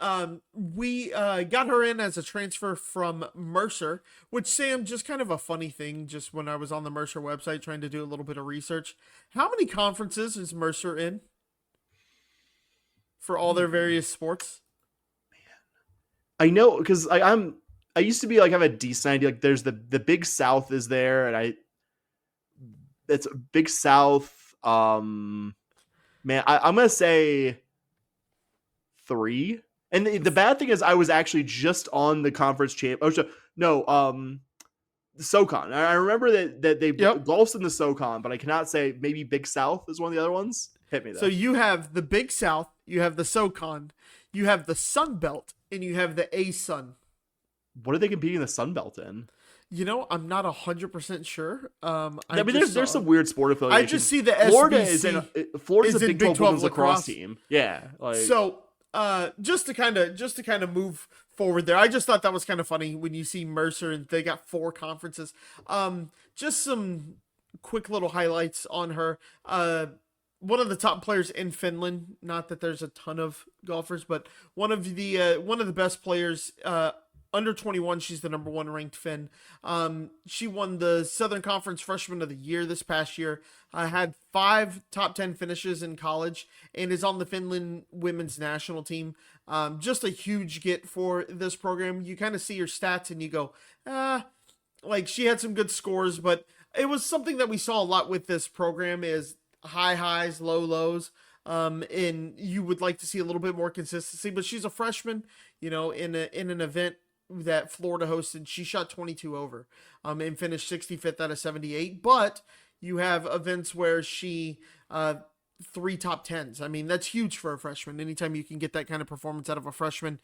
we got her in as a transfer from Mercer, which, Sam, just kind of a funny thing, just when I was on the Mercer website trying to do a little bit of research. How many conferences is Mercer in for all their various sports? I know, because I used to be like have a decent idea. Like there's the Big South is there, and it's Big South. Man, I'm gonna say 3. And the bad thing is, I was actually just on the conference champ. Oh no, the SoCon. I remember that they golfs in the SoCon, but I cannot say. Maybe Big South is one of the other ones. Hit me though. So you have the Big South, you have the SoCon, you have the Sun Belt, and you have the A-Sun. What are they competing the Sun Belt in? You know, I'm not 100% sure. I mean, there's some weird sport affiliation. I just see the Florida SBC Florida's a Big 12 women's lacrosse team. Yeah. Like, so just to kind of move forward there, I just thought that was kind of funny when you see Mercer and they got 4 conferences. Just some quick little highlights on her. One of the top players in Finland. Not that there's a ton of golfers, but one of the best players. Under 21, she's the number 1 ranked Finn. She won the Southern Conference Freshman of the Year this past year. Had 5 top 10 finishes in college and is on the Finland women's national team. Just a huge get for this program. You kind of see her stats and you go, like she had some good scores, but it was something that we saw a lot with this program is high highs, low lows. And you would like to see a little bit more consistency, but she's a freshman, you know, in an event that Florida hosted. She shot 22 over and finished 65th out of 78, but you have events where she 3 top 10s. I mean, that's huge for a freshman. Anytime you can get that kind of performance out of a freshman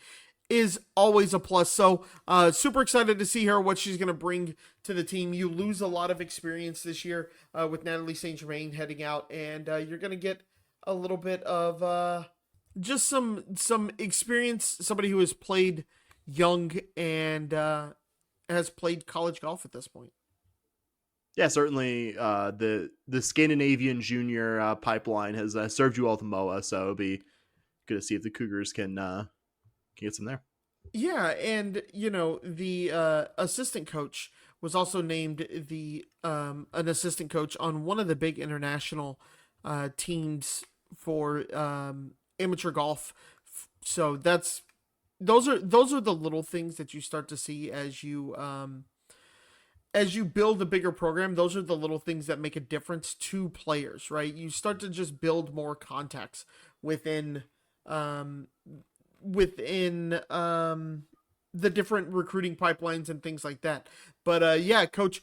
is always a plus. So super excited to see her, what she's going to bring to the team. You lose a lot of experience this year with Natalie St. Germain heading out, and you're going to get a little bit of just some experience, somebody who has played young and has played college golf at this point. Yeah, certainly the Scandinavian junior pipeline has served you all to MOA, so it'll be good to see if the Cougars can get some there. Yeah, and you know, the assistant coach was also named an assistant coach on one of the big international teams for amateur golf. So those are the little things that you start to see as you build a bigger program. Those are the little things that make a difference to players, right? You start to just build more contacts within the different recruiting pipelines and things like that. But yeah, Coach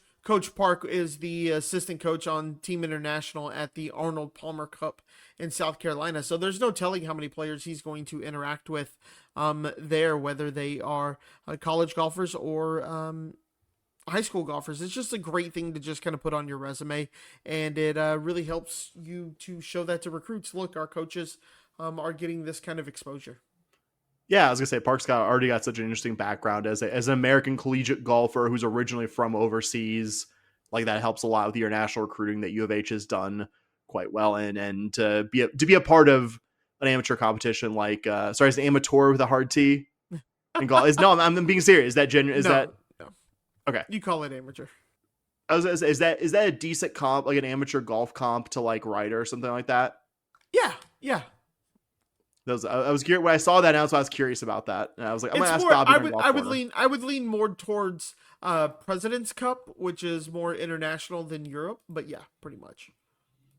Park is the assistant coach on Team International at the Arnold Palmer Cup in South Carolina. So there's no telling how many players he's going to interact with there, whether they are college golfers or high school golfers. It's just a great thing to just kind of put on your resume, and it really helps you to show that to recruits. Look, our coaches are getting this kind of exposure. Yeah, I was gonna say Park's already got such an interesting background as an American collegiate golfer who's originally from overseas. Like that helps a lot with your national recruiting that U of H has done quite well in, and to be a part of an amateur competition like is an amateur with a hard T in golf. I'm being serious. Is that genuine? No. Okay? You call it amateur. Is that a decent comp, like an amateur golf comp to like Ryder or something like that? Yeah. I was curious when I saw that. Now, so I was curious about that, and I was like, I'm gonna ask Bobby. I would lean more towards President's Cup, which is more international than Europe. But yeah, pretty much.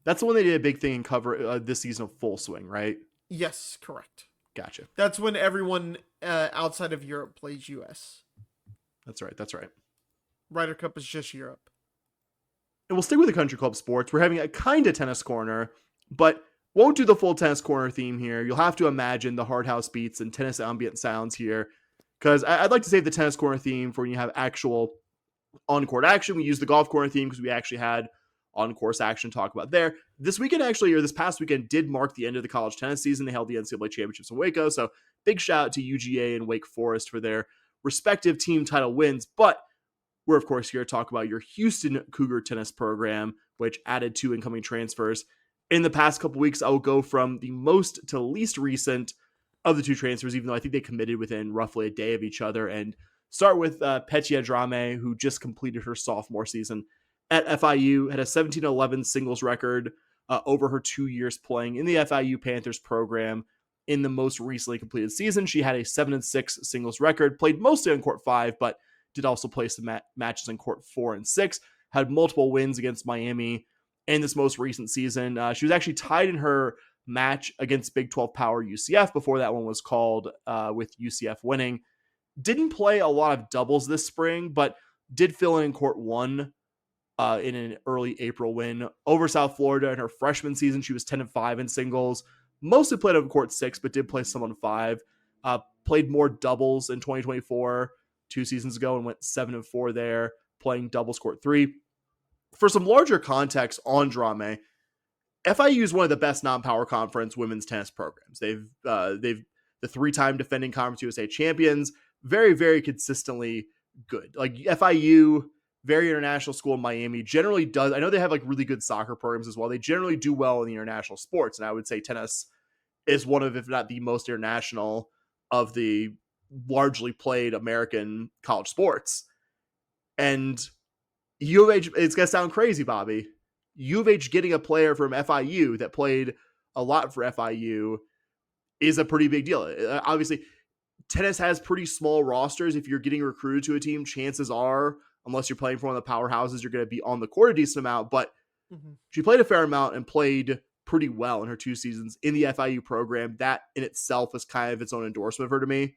That's the one they did a big thing in cover this season of Full Swing, right? Yes, correct. Gotcha. That's when everyone outside of Europe plays US. That's right. Ryder Cup is just Europe. And we'll stick with the country club sports. We're having a kind of tennis corner, but won't do the full tennis corner theme here. You'll have to imagine the hard house beats and tennis ambient sounds here, because I'd like to save the tennis corner theme for when you have actual on-court action. We use the golf corner theme because we actually had on-course action to talk about there. This past weekend did mark the end of the college tennis season. They held the NCAA championships in Waco, so big shout out to UGA and Wake Forest for their respective team title wins. But we're, of course, here to talk about your Houston Cougar tennis program, which added 2 incoming transfers. In the past couple weeks, I will go from the most to least recent of the 2 transfers, even though I think they committed within roughly a day of each other, and start with Petia Drame, who just completed her sophomore season at FIU, had a 17-11 singles record over her 2 years playing in the FIU Panthers program. In the most recently completed season, she had a 7-6 singles record, played mostly on court 5, but did also play some matches on court 4 and 6, had multiple wins against Miami in this most recent season. She was actually tied in her match against Big 12 power UCF before that one was called, with UCF winning. Didn't play a lot of doubles this spring, but did fill in court 1 in an early April win over South Florida. In her freshman season, she was 10-5 in singles. Mostly played on court 6, but did play some on 5. Played more doubles in 2024, 2 seasons ago, and went 7-4 there, playing doubles court 3. For some larger context on Drame, FIU is one of the best non-power conference women's tennis programs. They've the 3-time defending Conference USA champions, very, very consistently good. Like FIU, very international school in Miami, generally does. I know they have like really good soccer programs as well. They generally do well in the international sports, and I would say tennis is one of, if not the most international of the largely played American college sports. And U of H, it's going to sound crazy, Bobby. U of H getting a player from FIU that played a lot for FIU is a pretty big deal. Obviously, tennis has pretty small rosters. If you're getting recruited to a team, chances are, unless you're playing for one of the powerhouses, you're going to be on the court a decent amount. But she played a fair amount and played pretty well in her 2 seasons in the FIU program. That in itself is kind of its own endorsement of her to me.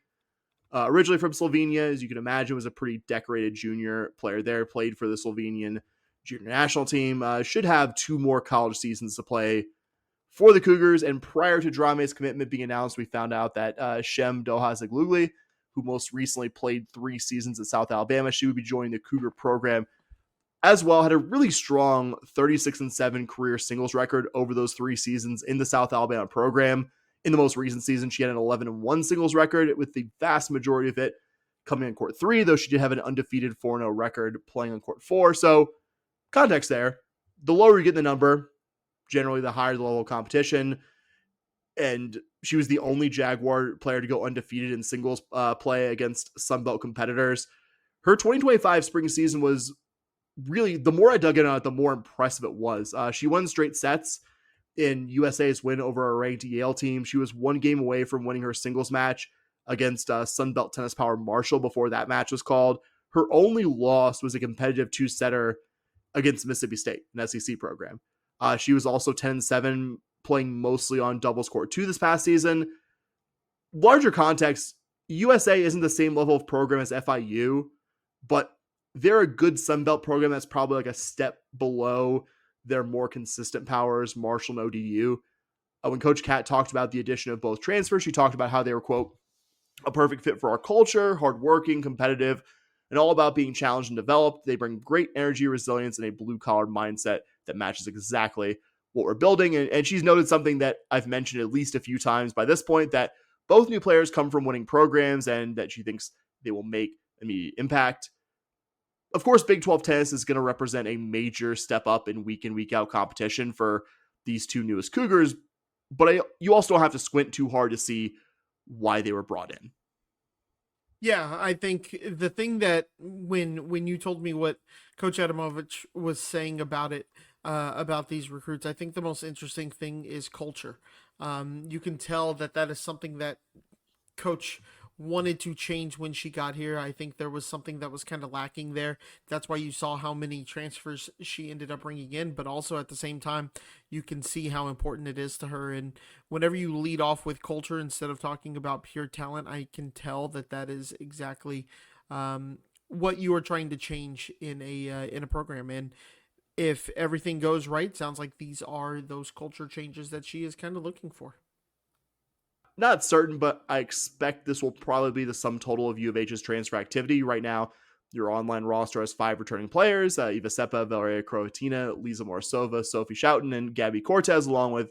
Originally from Slovenia, as you can imagine, was a pretty decorated junior player there. Played for the Slovenian junior national team. Should have 2 more college seasons to play for the Cougars. And prior to Drame's commitment being announced, we found out that Shem Doha-Zaglugli, who most recently played 3 seasons at South Alabama, she would be joining the Cougar program as well. Had a really strong 36-7 career singles record over those 3 seasons in the South Alabama program. In the most recent season, she had an 11-1 singles record, with the vast majority of it coming on court 3, though she did have an undefeated 4-0 record playing on court 4. So context there, the lower you get the number, generally the higher the level of competition. And she was the only Jaguar player to go undefeated in singles play against Sunbelt competitors. Her 2025 spring season was really, the more I dug in on it, the more impressive it was. She won straight sets in USA's win over a ranked Yale team. She was 1 game away from winning her singles match against Sunbelt tennis power Marshall before that match was called. Her only loss was a competitive 2-setter against Mississippi State, an SEC program. She was also 10-7, playing mostly on doubles court 2 this past season. Larger context, USA isn't the same level of program as FIU, but they're a good Sun Belt program that's probably like a step below their more consistent powers, Marshall and ODU. When Coach Cat talked about the addition of both transfers, she talked about how they were, quote, a perfect fit for our culture, hardworking, competitive, and all about being challenged and developed. They bring great energy, resilience, and a blue-collar mindset that matches exactly what we're building. And she's noted something that I've mentioned at least a few times by this point, that both new players come from winning programs and that she thinks they will make immediate impact. Of course, Big 12 tennis is going to represent a major step up in week out competition for these two newest Cougars, but you also don't have to squint too hard to see why they were brought in. Yeah, I think the thing that when you told me what Coach Adamovich was saying about it, about these recruits, I think the most interesting thing is culture. You can tell that is something that Coach wanted to change when she got here. I think there was something that was kind of lacking there. That's why you saw how many transfers she ended up bringing in, but also at the same time, you can see how important it is to her. And whenever you lead off with culture instead of talking about pure talent, I can tell that is exactly what you are trying to change in a program. And if everything goes right, sounds like these are those culture changes that she is kind of looking for. Not certain, but I expect this will probably be the sum total of U of H's transfer activity. Right now, your online roster has 5 returning players: Eva Sepa, Valeria Croatina, Lisa Morisova, Sophie Schouten, and Gabby Cortez, along with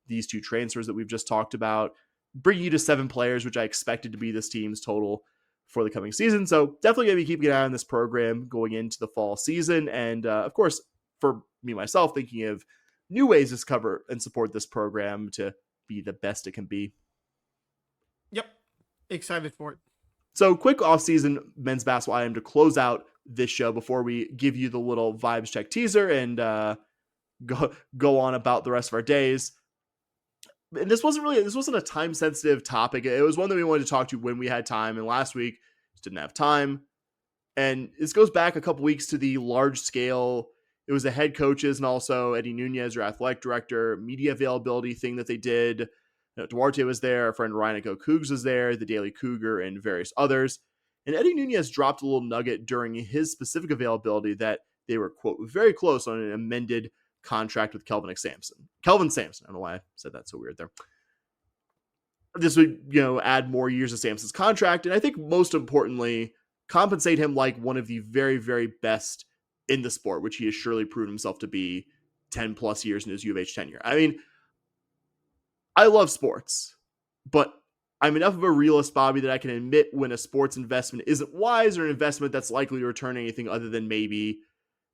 these 2 transfers that we've just talked about, bringing you to 7 players, which I expected to be this team's total for the coming season. So definitely going to be keeping an eye on this program going into the fall season. And of course, for me, myself, thinking of new ways to cover and support this program to be the best it can be. Yep. Excited for it. So quick offseason men's basketball item to close out this show before we give you the little vibes check teaser and go on about the rest of our days. And this wasn't a time sensitive topic. It was one that we wanted to talk to when we had time. And last week just didn't have time. And this goes back a couple weeks to the large scale. It was the head coaches and also Eddie Nunez, your athletic director, media availability thing that they did. Duarte was there, our friend Ryan at Go Cougs was there, the Daily Cougar, and various others. And Eddie Nunez dropped a little nugget during his specific availability that they were, quote, very close on an amended contract with Kelvin Sampson. I don't know why I said that so weird there. This would, add more years to Sampson's contract, and I think most importantly, compensate him like one of the very, very best in the sport, which he has surely proven himself to be 10 plus years in his U of H tenure. I mean, I love sports, but I'm enough of a realist, Bobby, that I can admit when a sports investment isn't wise or an investment that's likely to return anything other than maybe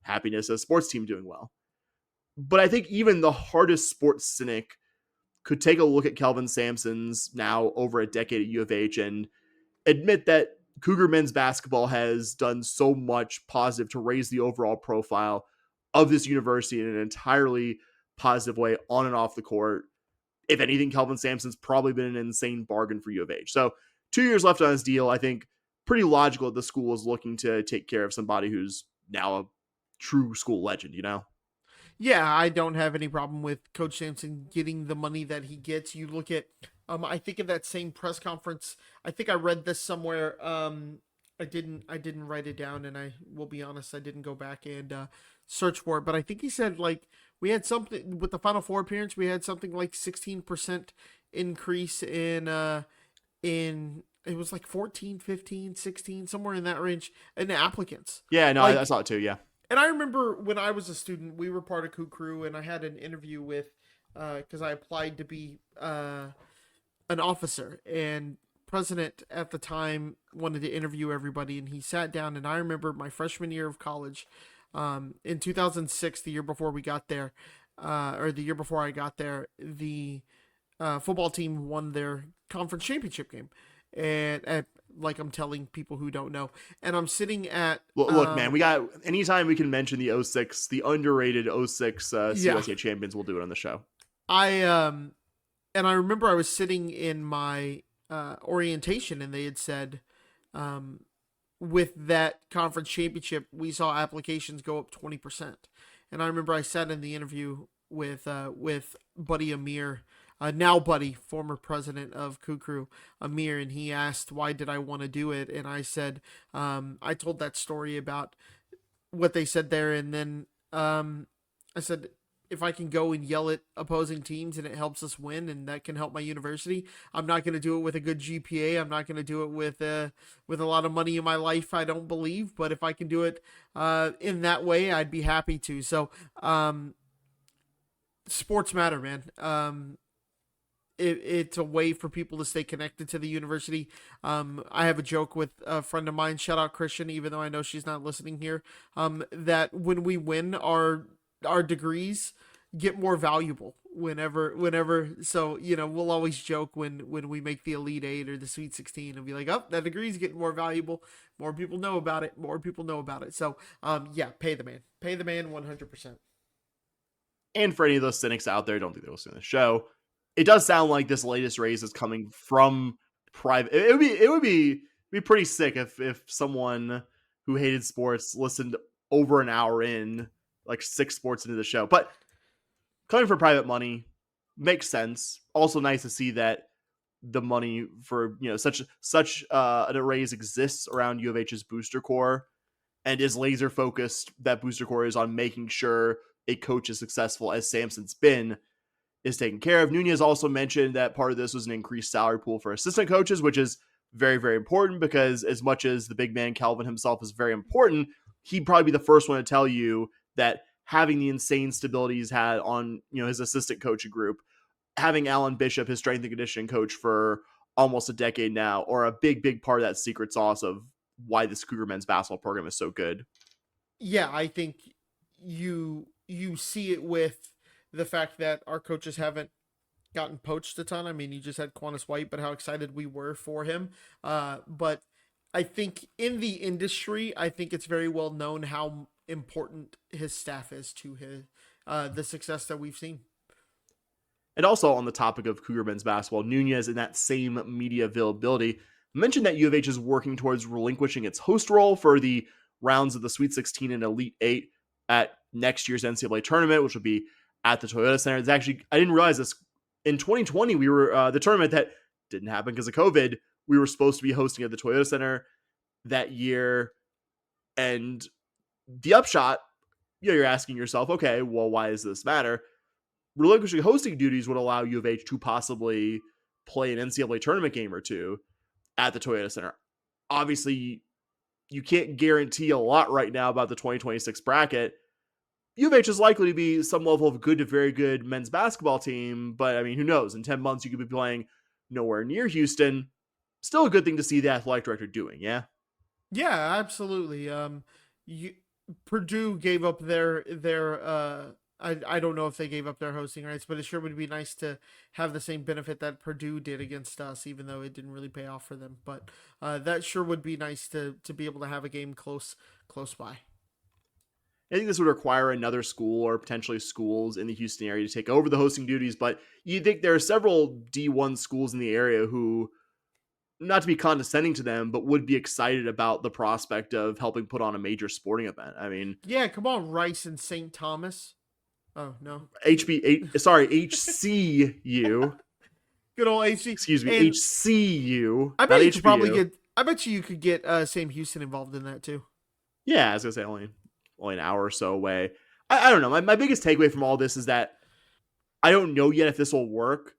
happiness of a sports team doing well. But I think even the hardest sports cynic could take a look at Kelvin Sampson's now over a decade at U of H and admit that Cougar men's basketball has done so much positive to raise the overall profile of this university in an entirely positive way on and off the court. If anything, Kelvin Sampson's probably been an insane bargain for U of H. So 2 years left on his deal. I think pretty logical that the school is looking to take care of somebody who's now a true school legend, Yeah, I don't have any problem with Coach Sampson getting the money that he gets. You look at, I think of that same press conference. I think I read this somewhere. I didn't write it down, and I will be honest, I didn't go back and search for it. But I think he said we had something with the Final Four appearance. We had something like 16% increase in it was like 14, 15, 16, somewhere in that range in applicants. Yeah, no, I saw it too. Yeah. And I remember when I was a student, we were part of Coup Crew, and I had an interview with, because I applied to be an officer, and president at the time wanted to interview everybody, and he sat down, and I remember my freshman year of college, in 2006, the year before we got there, or the year before I got there, the football team won their conference championship game. And like I'm telling people who don't know, and I'm sitting at look, man, we got anytime we can mention the 06, the underrated 06 CSA champions, we'll do it on the show. And I remember I was sitting in my orientation, and they had said, with that conference championship, we saw applications go up 20%. And I remember I sat in the interview with Buddy Amir, now buddy, former president of Cougar, Amir, and he asked why did I want to do it, and I said, I told that story about what they said there, and then I said, if I can go and yell at opposing teams and it helps us win and that can help my university, I'm not going to do it with a good GPA. I'm not going to do it with a lot of money in my life, I don't believe. But if I can do it in that way, I'd be happy to. So sports matter, man. It's a way for people to stay connected to the university. I have a joke with a friend of mine, shout out Christian, even though I know she's not listening here, that when we win, our degrees get more valuable whenever. So, we'll always joke when we make the Elite Eight or the Sweet 16 and be like, oh, that degree's getting more valuable. More people know about it. So, pay the man 100%. And for any of those cynics out there, don't think they're listening to the show, it does sound like this latest raise is coming from private. It would be pretty sick if someone who hated sports listened over an hour in, like 6 sports into the show. But coming from private money makes sense. Also nice to see that the money for such an raise exists around U of H's booster core, and is laser focused. That booster core is on making sure a coach is successful, as Sampson's been, is taken care of. Nunez also mentioned that part of this was an increased salary pool for assistant coaches, which is very, very important, because as much as the big man Calvin himself is very important, he'd probably be the first one to tell you that having the insane stability he's had on his assistant coaching group, having Alan Bishop, his strength and conditioning coach for almost a decade now, or a big part of that secret sauce of why this Cougar men's basketball program is so good. Yeah, I think you see it with the fact that our coaches haven't gotten poached a ton. I mean, you just had Quantus White, but how excited we were for him. But I think in the industry, I think it's very well known how important his staff is to the success that we've seen. And also on the topic of Cougar men's basketball, Nunez, in that same media availability, mentioned that U of H is working towards relinquishing its host role for the rounds of the Sweet 16 and Elite 8 at next year's NCAA tournament, which will be at the Toyota Center. It's actually, I didn't realize this, in 2020, we were, the tournament that didn't happen because of COVID, we were supposed to be hosting at the Toyota Center that year. And the upshot, you're asking yourself, okay, well, why does this matter? Relinquishing hosting duties would allow U of H to possibly play an NCAA tournament game or two at the Toyota Center. Obviously, you can't guarantee a lot right now about the 2026 bracket. U of H is likely to be some level of good to very good men's basketball team, but I mean, who knows? In 10 months, you could be playing nowhere near Houston. Still a good thing to see the athletic director doing, yeah? Yeah, absolutely. Purdue gave up their I don't know if they gave up their hosting rights, but it sure would be nice to have the same benefit that Purdue did against us, even though it didn't really pay off for them. But that sure would be nice to be able to have a game close by. I think this would require another school or potentially schools in the Houston area to take over the hosting duties, but you think there are several D1 schools in the area who, not to be condescending to them, but would be excited about the prospect of helping put on a major sporting event. I mean, yeah, come on, Rice and St. Thomas. Oh, no. HCU. Good old HC. Excuse me, And HCU. I bet you HBU. could probably I bet you could get Sam Houston involved in that too. Yeah, I was gonna say only an hour or so away. I don't know. My biggest takeaway from all this is that I don't know yet if this will work,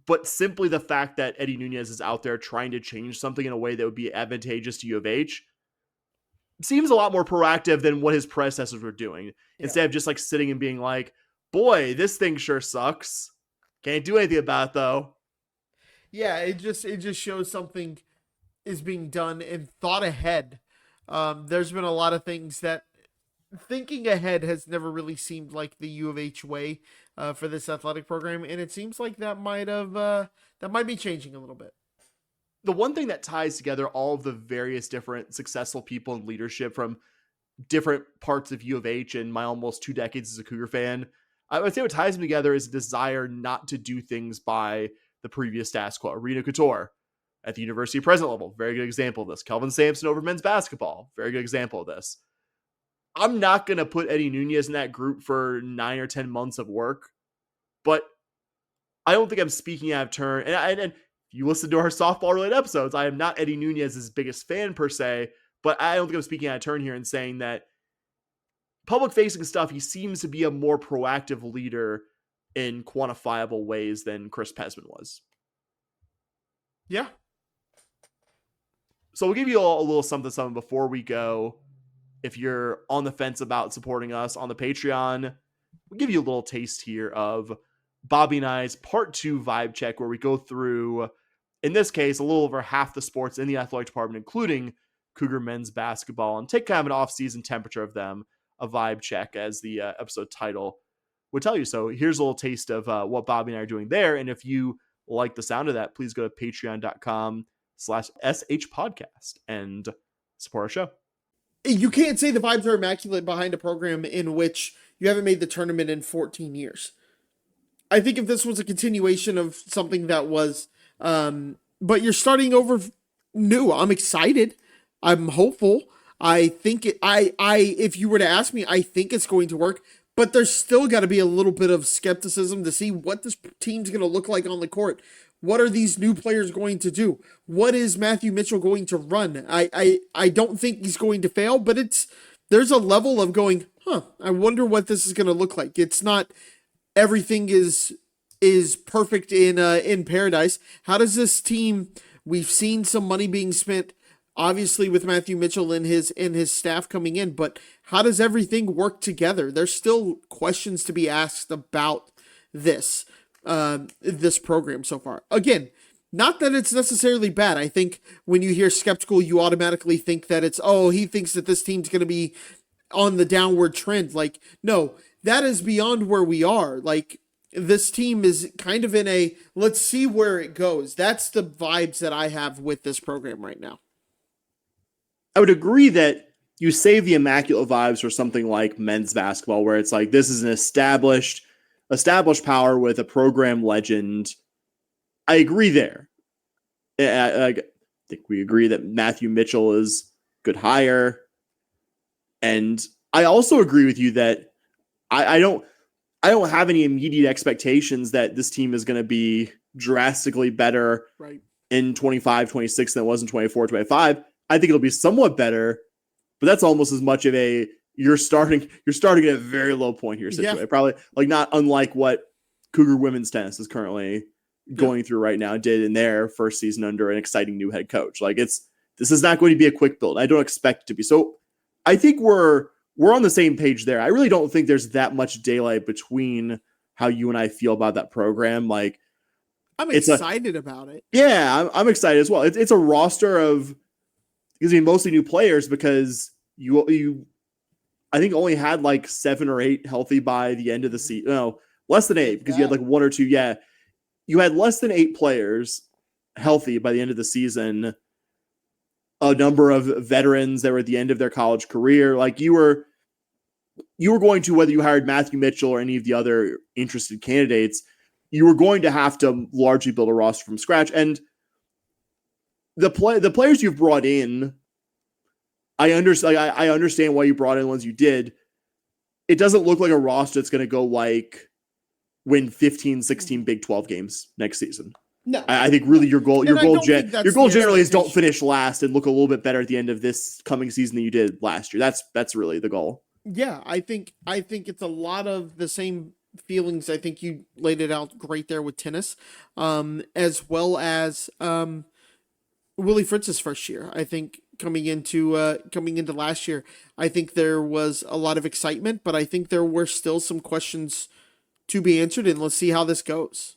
but simply the fact that Eddie Nunez is out there trying to change something in a way that would be advantageous to U of H seems a lot more proactive than what his predecessors were doing. Yeah. Instead of just like sitting and being like, boy, this thing sure sucks. Can't do anything about it though. Yeah, it just shows something is being done and thought ahead. There's been a lot of things that thinking ahead has never really seemed like the U of H way for this athletic program, and it seems like that might be changing a little bit. The one thing that ties together all of the various different successful people in leadership from different parts of U of H in my almost 2 decades as a Cougar fan, I would say what ties them together is a desire not to do things by the previous status quo. Reno Couture at the university president level, very good example of this. Kelvin Sampson over men's basketball, very good example of this. I'm not going to put Eddie Nunez in that group for 9 or 10 months of work, but I don't think I'm speaking out of turn. And you listen to our softball related episodes, I am not Eddie Nunez's biggest fan per se, but I don't think I'm speaking out of turn here in saying that public facing stuff, he seems to be a more proactive leader in quantifiable ways than Chris Pesman was. Yeah. So we'll give you a little something before we go. If you're on the fence about supporting us on the Patreon, we'll give you a little taste here of Bobby and I's part 2 vibe check, where we go through, in this case, a little over half the sports in the athletic department, including Cougar men's basketball, and take kind of an off-season temperature of them, a vibe check, as the episode title would tell you. So here's a little taste of what Bobby and I are doing there. And if you like the sound of that, please go to patreon.com/shpodcast and support our show. You can't say the vibes are immaculate behind a program in which you haven't made the tournament in 14 years. I think if this was a continuation of something that was, but you're starting over new, I'm excited. I'm hopeful. I think if you were to ask me, I think it's going to work, but there's still got to be a little bit of skepticism to see what this team's going to look like on the court. What are these new players going to do? What is Matthew Mitchell going to run? I don't think he's going to fail, but there's a level of going, I wonder what this is going to look like. It's not everything is perfect in paradise. How does this team, we've seen some money being spent, obviously with Matthew Mitchell and his staff coming in, but how does everything work together? There's still questions to be asked about this program so far. Again, not that it's necessarily bad. I think when you hear skeptical, you automatically think that it's, he thinks that this team's going to be on the downward trend. Like, no, that is beyond where we are. Like, this team is kind of in a, let's see where it goes. That's the vibes that I have with this program right now. I would agree that you save the immaculate vibes for something like men's basketball, where it's like, this is an established power with a program legend. I agree there. I think we agree that Matthew Mitchell is good hire. And I also agree with you that I don't have any immediate expectations that this team is going to be drastically better in 25, 26 than it was in 24, 25. I think it'll be somewhat better, but that's almost as much of a, you're starting at a very low point here. Situation. Probably like not unlike what Cougar women's tennis is currently going through right now, did in their first season under an exciting new head coach. Like this is not going to be a quick build. I don't expect it to be. So I think we're on the same page there. I really don't think there's that much daylight between how you and I feel about that program. Like, I'm excited about it. Yeah, I'm excited as well. It's a roster of, because mostly new players, because you I think only had like 7 or 8 healthy by the end of the season. No, less than 8, because you had like 1 or 2. Yeah, you had less than 8 players healthy by the end of the season. A number of veterans that were at the end of their college career. Like you were going to, whether you hired Matthew Mitchell or any of the other interested candidates, you were going to have to largely build a roster from scratch. And the players you've brought in, I understand why you brought in the ones you did. It doesn't look like a roster that's going to go like win 15, 16 Big 12 games next season. No, I think really your goal generally is don't finish last and look a little bit better at the end of this coming season than you did last year. That's really the goal. Yeah, I think it's a lot of the same feelings. I think you laid it out great there with tennis, as well as Willie Fritz's first year. I think coming into last year, I think there was a lot of excitement, but I think there were still some questions to be answered, and let's see how this goes.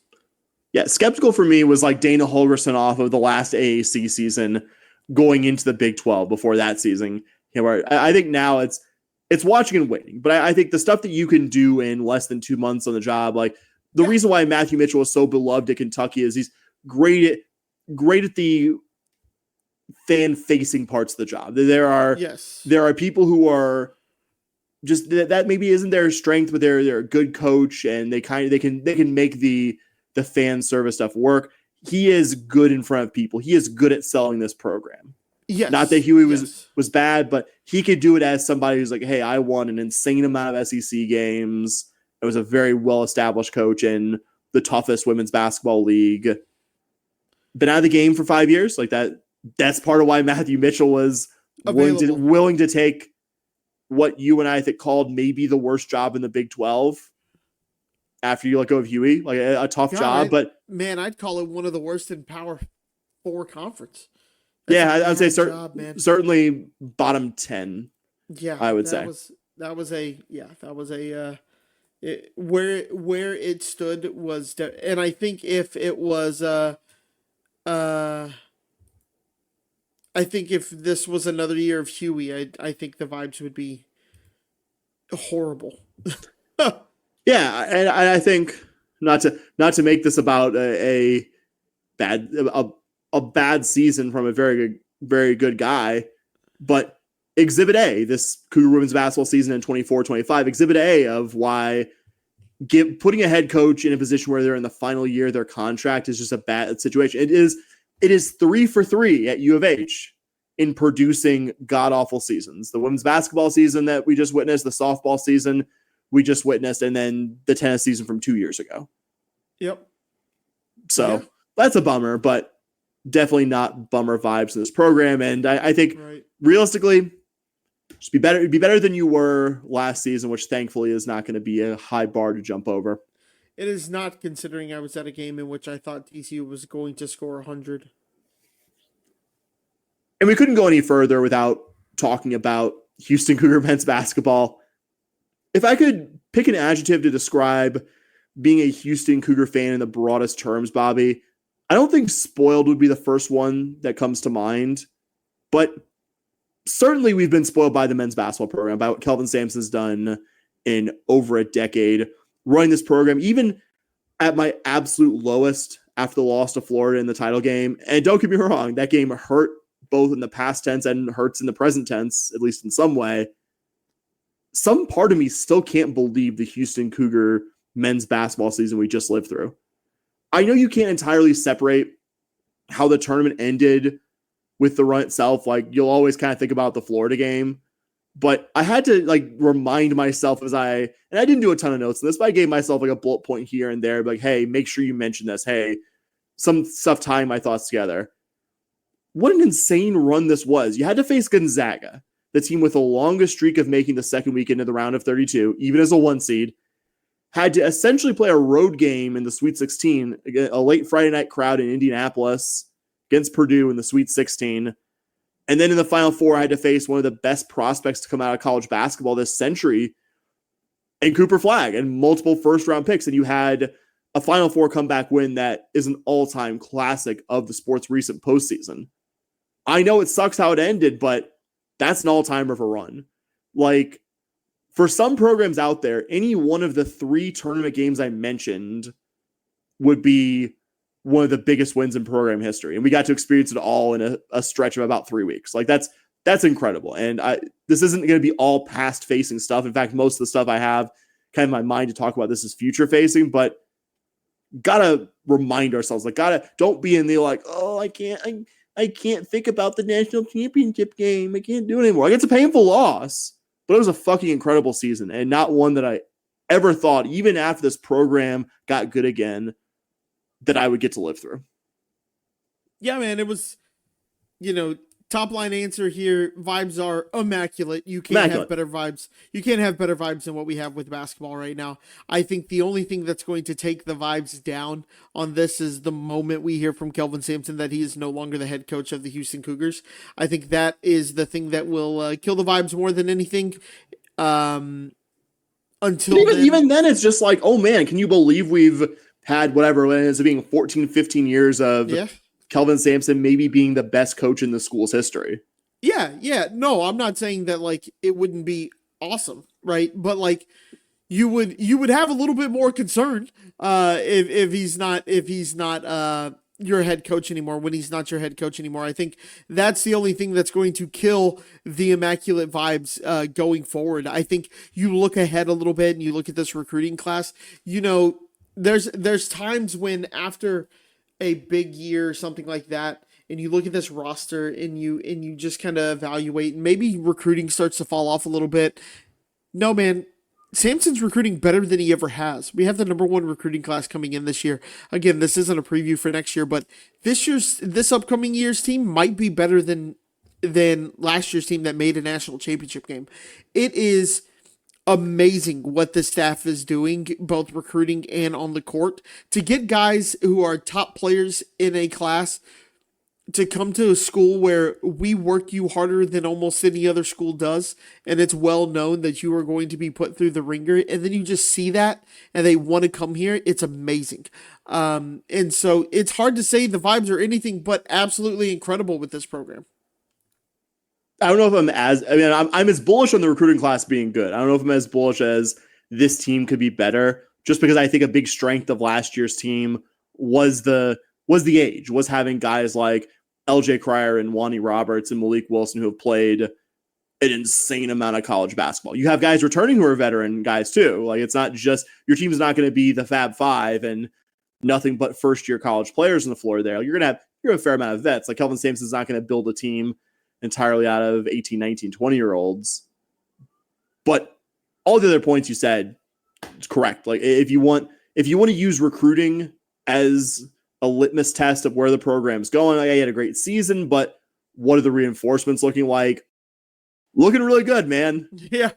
Yeah, skeptical for me was like Dana Holgerson off of the last AAC season going into the Big 12 before that season. I think now it's watching and waiting. But I think the stuff that you can do in less than 2 months on the job, like the reason why Matthew Mitchell is so beloved at Kentucky is he's great at the fan-facing parts of the job. There are people who are just that maybe isn't their strength, but they're a good coach and they can make the fan service stuff work. He is good in front of people. He is good at selling this program. Yes. Not that Huey was bad, but he could do it as somebody who's like, hey, I won an insane amount of SEC games. I was a very well-established coach in the toughest women's basketball league. Been out of the game for 5 years. Like that's part of why Matthew Mitchell was willing to take what you and I think called maybe the worst job in the Big 12 after you let go of Huey, like a tough job. But man, I'd call it one of the worst in Power 4 conference. I would say certainly bottom 10. Yeah, I would say that was where it stood was, and I think if it was I think if this was another year of Huey, I think the vibes would be horrible. Yeah, and I think not to make this about a bad season from a very good guy, but Exhibit A, this Cougar women's basketball season in 24-25, Exhibit A of why putting a head coach in a position where they're in the final year of their contract is just a bad situation. It is 3 for 3 at U of H in producing god-awful seasons. The women's basketball season that we just witnessed, the softball season we just witnessed, and then the tennis season from 2 years ago. Yep. So that's a bummer, but definitely not bummer vibes in this program. And I think realistically, just be better than you were last season, which thankfully is not going to be a high bar to jump over. It is not, considering I was at a game in which I thought TCU was going to score 100. And we couldn't go any further without talking about Houston Cougar men's basketball. If I could pick an adjective to describe being a Houston Cougar fan in the broadest terms, Bobby, I don't think spoiled would be the first one that comes to mind, but certainly we've been spoiled by the men's basketball program, by what Kelvin Sampson's done in over a decade, running this program, even at my absolute lowest after the loss to Florida in the title game. And don't get me wrong, that game hurt both in the past tense and hurts in the present tense, at least in some way. Some part of me still can't believe the Houston Cougar men's basketball season we just lived through. I know you can't entirely separate how the tournament ended with the run itself. Like, you'll always kind of think about the Florida game, but I had to remind myself and I didn't do a ton of notes on this, but I gave myself a bullet point here and there, like, hey, make sure you mention this. Hey, some stuff tying my thoughts together. What an insane run this was. You had to face Gonzaga, the team with the longest streak of making the second weekend of the round of 32, even as a 1 seed, had to essentially play a road game in the Sweet 16, a late Friday night crowd in Indianapolis against Purdue in the Sweet 16. And then in the Final Four, I had to face one of the best prospects to come out of college basketball this century in Cooper Flagg and multiple first-round picks. And you had a Final Four comeback win that is an all-time classic of the sport's recent postseason. I know it sucks how it ended, but that's an all-timer of a run. Like, for some programs out there, any one of the 3 tournament games I mentioned would be one of the biggest wins in program history. And we got to experience it all in a stretch of about 3 weeks. Like, that's incredible. And this isn't going to be all past-facing stuff. In fact, most of the stuff I have kind of in my mind to talk about this is future-facing, but gotta remind ourselves, don't be in the oh, I can't think about the national championship game. I can't do it anymore. It's a painful loss, but it was a fucking incredible season, and not one that I ever thought, even after this program got good again, that I would get to live through. Yeah, man, it was, top line answer here. Vibes are immaculate. You can't have better vibes. You can't have better vibes than what we have with basketball right now. I think the only thing that's going to take the vibes down on this is the moment we hear from Kelvin Sampson that he is no longer the head coach of the Houston Cougars. I think that is the thing that will kill the vibes more than anything. Until even then, it's just like, oh man, can you believe we've had whatever it ends up being 14, 15 years of Kelvin Sampson maybe being the best coach in the school's history. Yeah. No, I'm not saying that it wouldn't be awesome, right? But you would have a little bit more concern if he's not your head coach anymore, when he's not your head coach anymore. I think that's the only thing that's going to kill the immaculate vibes going forward. I think you look ahead a little bit and you look at this recruiting class, there's times when after a big year, something like that, and you look at this roster and you just kind of evaluate, and maybe recruiting starts to fall off a little bit. No, man, Samson's recruiting better than he ever has. We have the number 1 recruiting class coming in this year. Again, this isn't a preview for next year, but this upcoming year's team might be better than last year's team that made a national championship game. It is amazing what the staff is doing, both recruiting and on the court, to get guys who are top players in a class to come to a school where we work you harder than almost any other school does, and it's well known that you are going to be put through the ringer, and then you just see that, and they want to come here. It's amazing. And so it's hard to say the vibes are anything but absolutely incredible with this program. I don't know if I'm as bullish on the recruiting class being good. I don't know if I'm as bullish as this team could be better, just because I think a big strength of last year's team was the age, was having guys like LJ Cryer and Wani Roberts and Malik Wilson who have played an insane amount of college basketball. You have guys returning who are veteran guys too. Like, it's not just, your team is not going to be the Fab Five and nothing but first year college players on the floor there. You're going to have a fair amount of vets. Like, Kelvin Sampson's not going to build a team entirely out of 18, 19, 20-year-olds. But all the other points you said is correct. Like, if you want to use recruiting as a litmus test of where the program's going, like, I had a great season, but what are the reinforcements looking like? Looking really good, man. Yeah.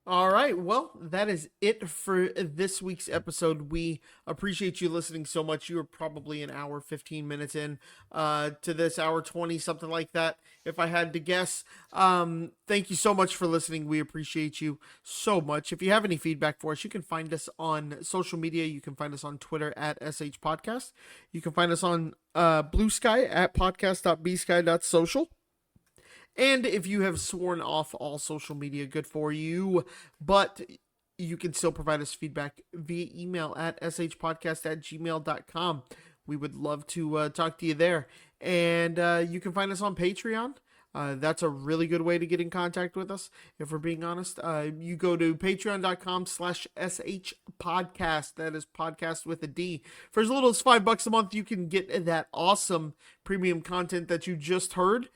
All right. Well, that is it for this week's episode. We appreciate you listening so much. You are probably an hour, 15 minutes in to this, hour 20, something like that, if I had to guess. Thank you so much for listening. We appreciate you so much. If you have any feedback for us, you can find us on social media. You can find us on Twitter at SH Podcast. You can find us on Blue Sky at podcast.bsky.social. And if you have sworn off all social media, good for you. But you can still provide us feedback via email at shpodcast@gmail.com. We would love to talk to you there. And you can find us on Patreon. That's a really good way to get in contact with us, if we're being honest. You go to patreon.com/shpodcast. That is podcast with a D. For as little as $5 a month, you can get that awesome premium content that you just heard.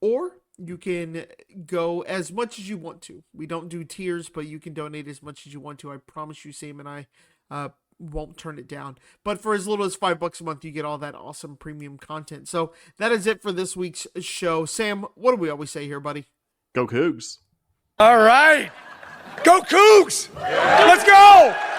Or you can go as much as you want to. We don't do tiers, but you can donate as much as you want to. I promise you, Sam and I won't turn it down. But for as little as $5 a month, you get all that awesome premium content. So that is it for this week's show. Sam, what do we always say here, buddy? Go Cougs. All right. Go Cougs! Let's go!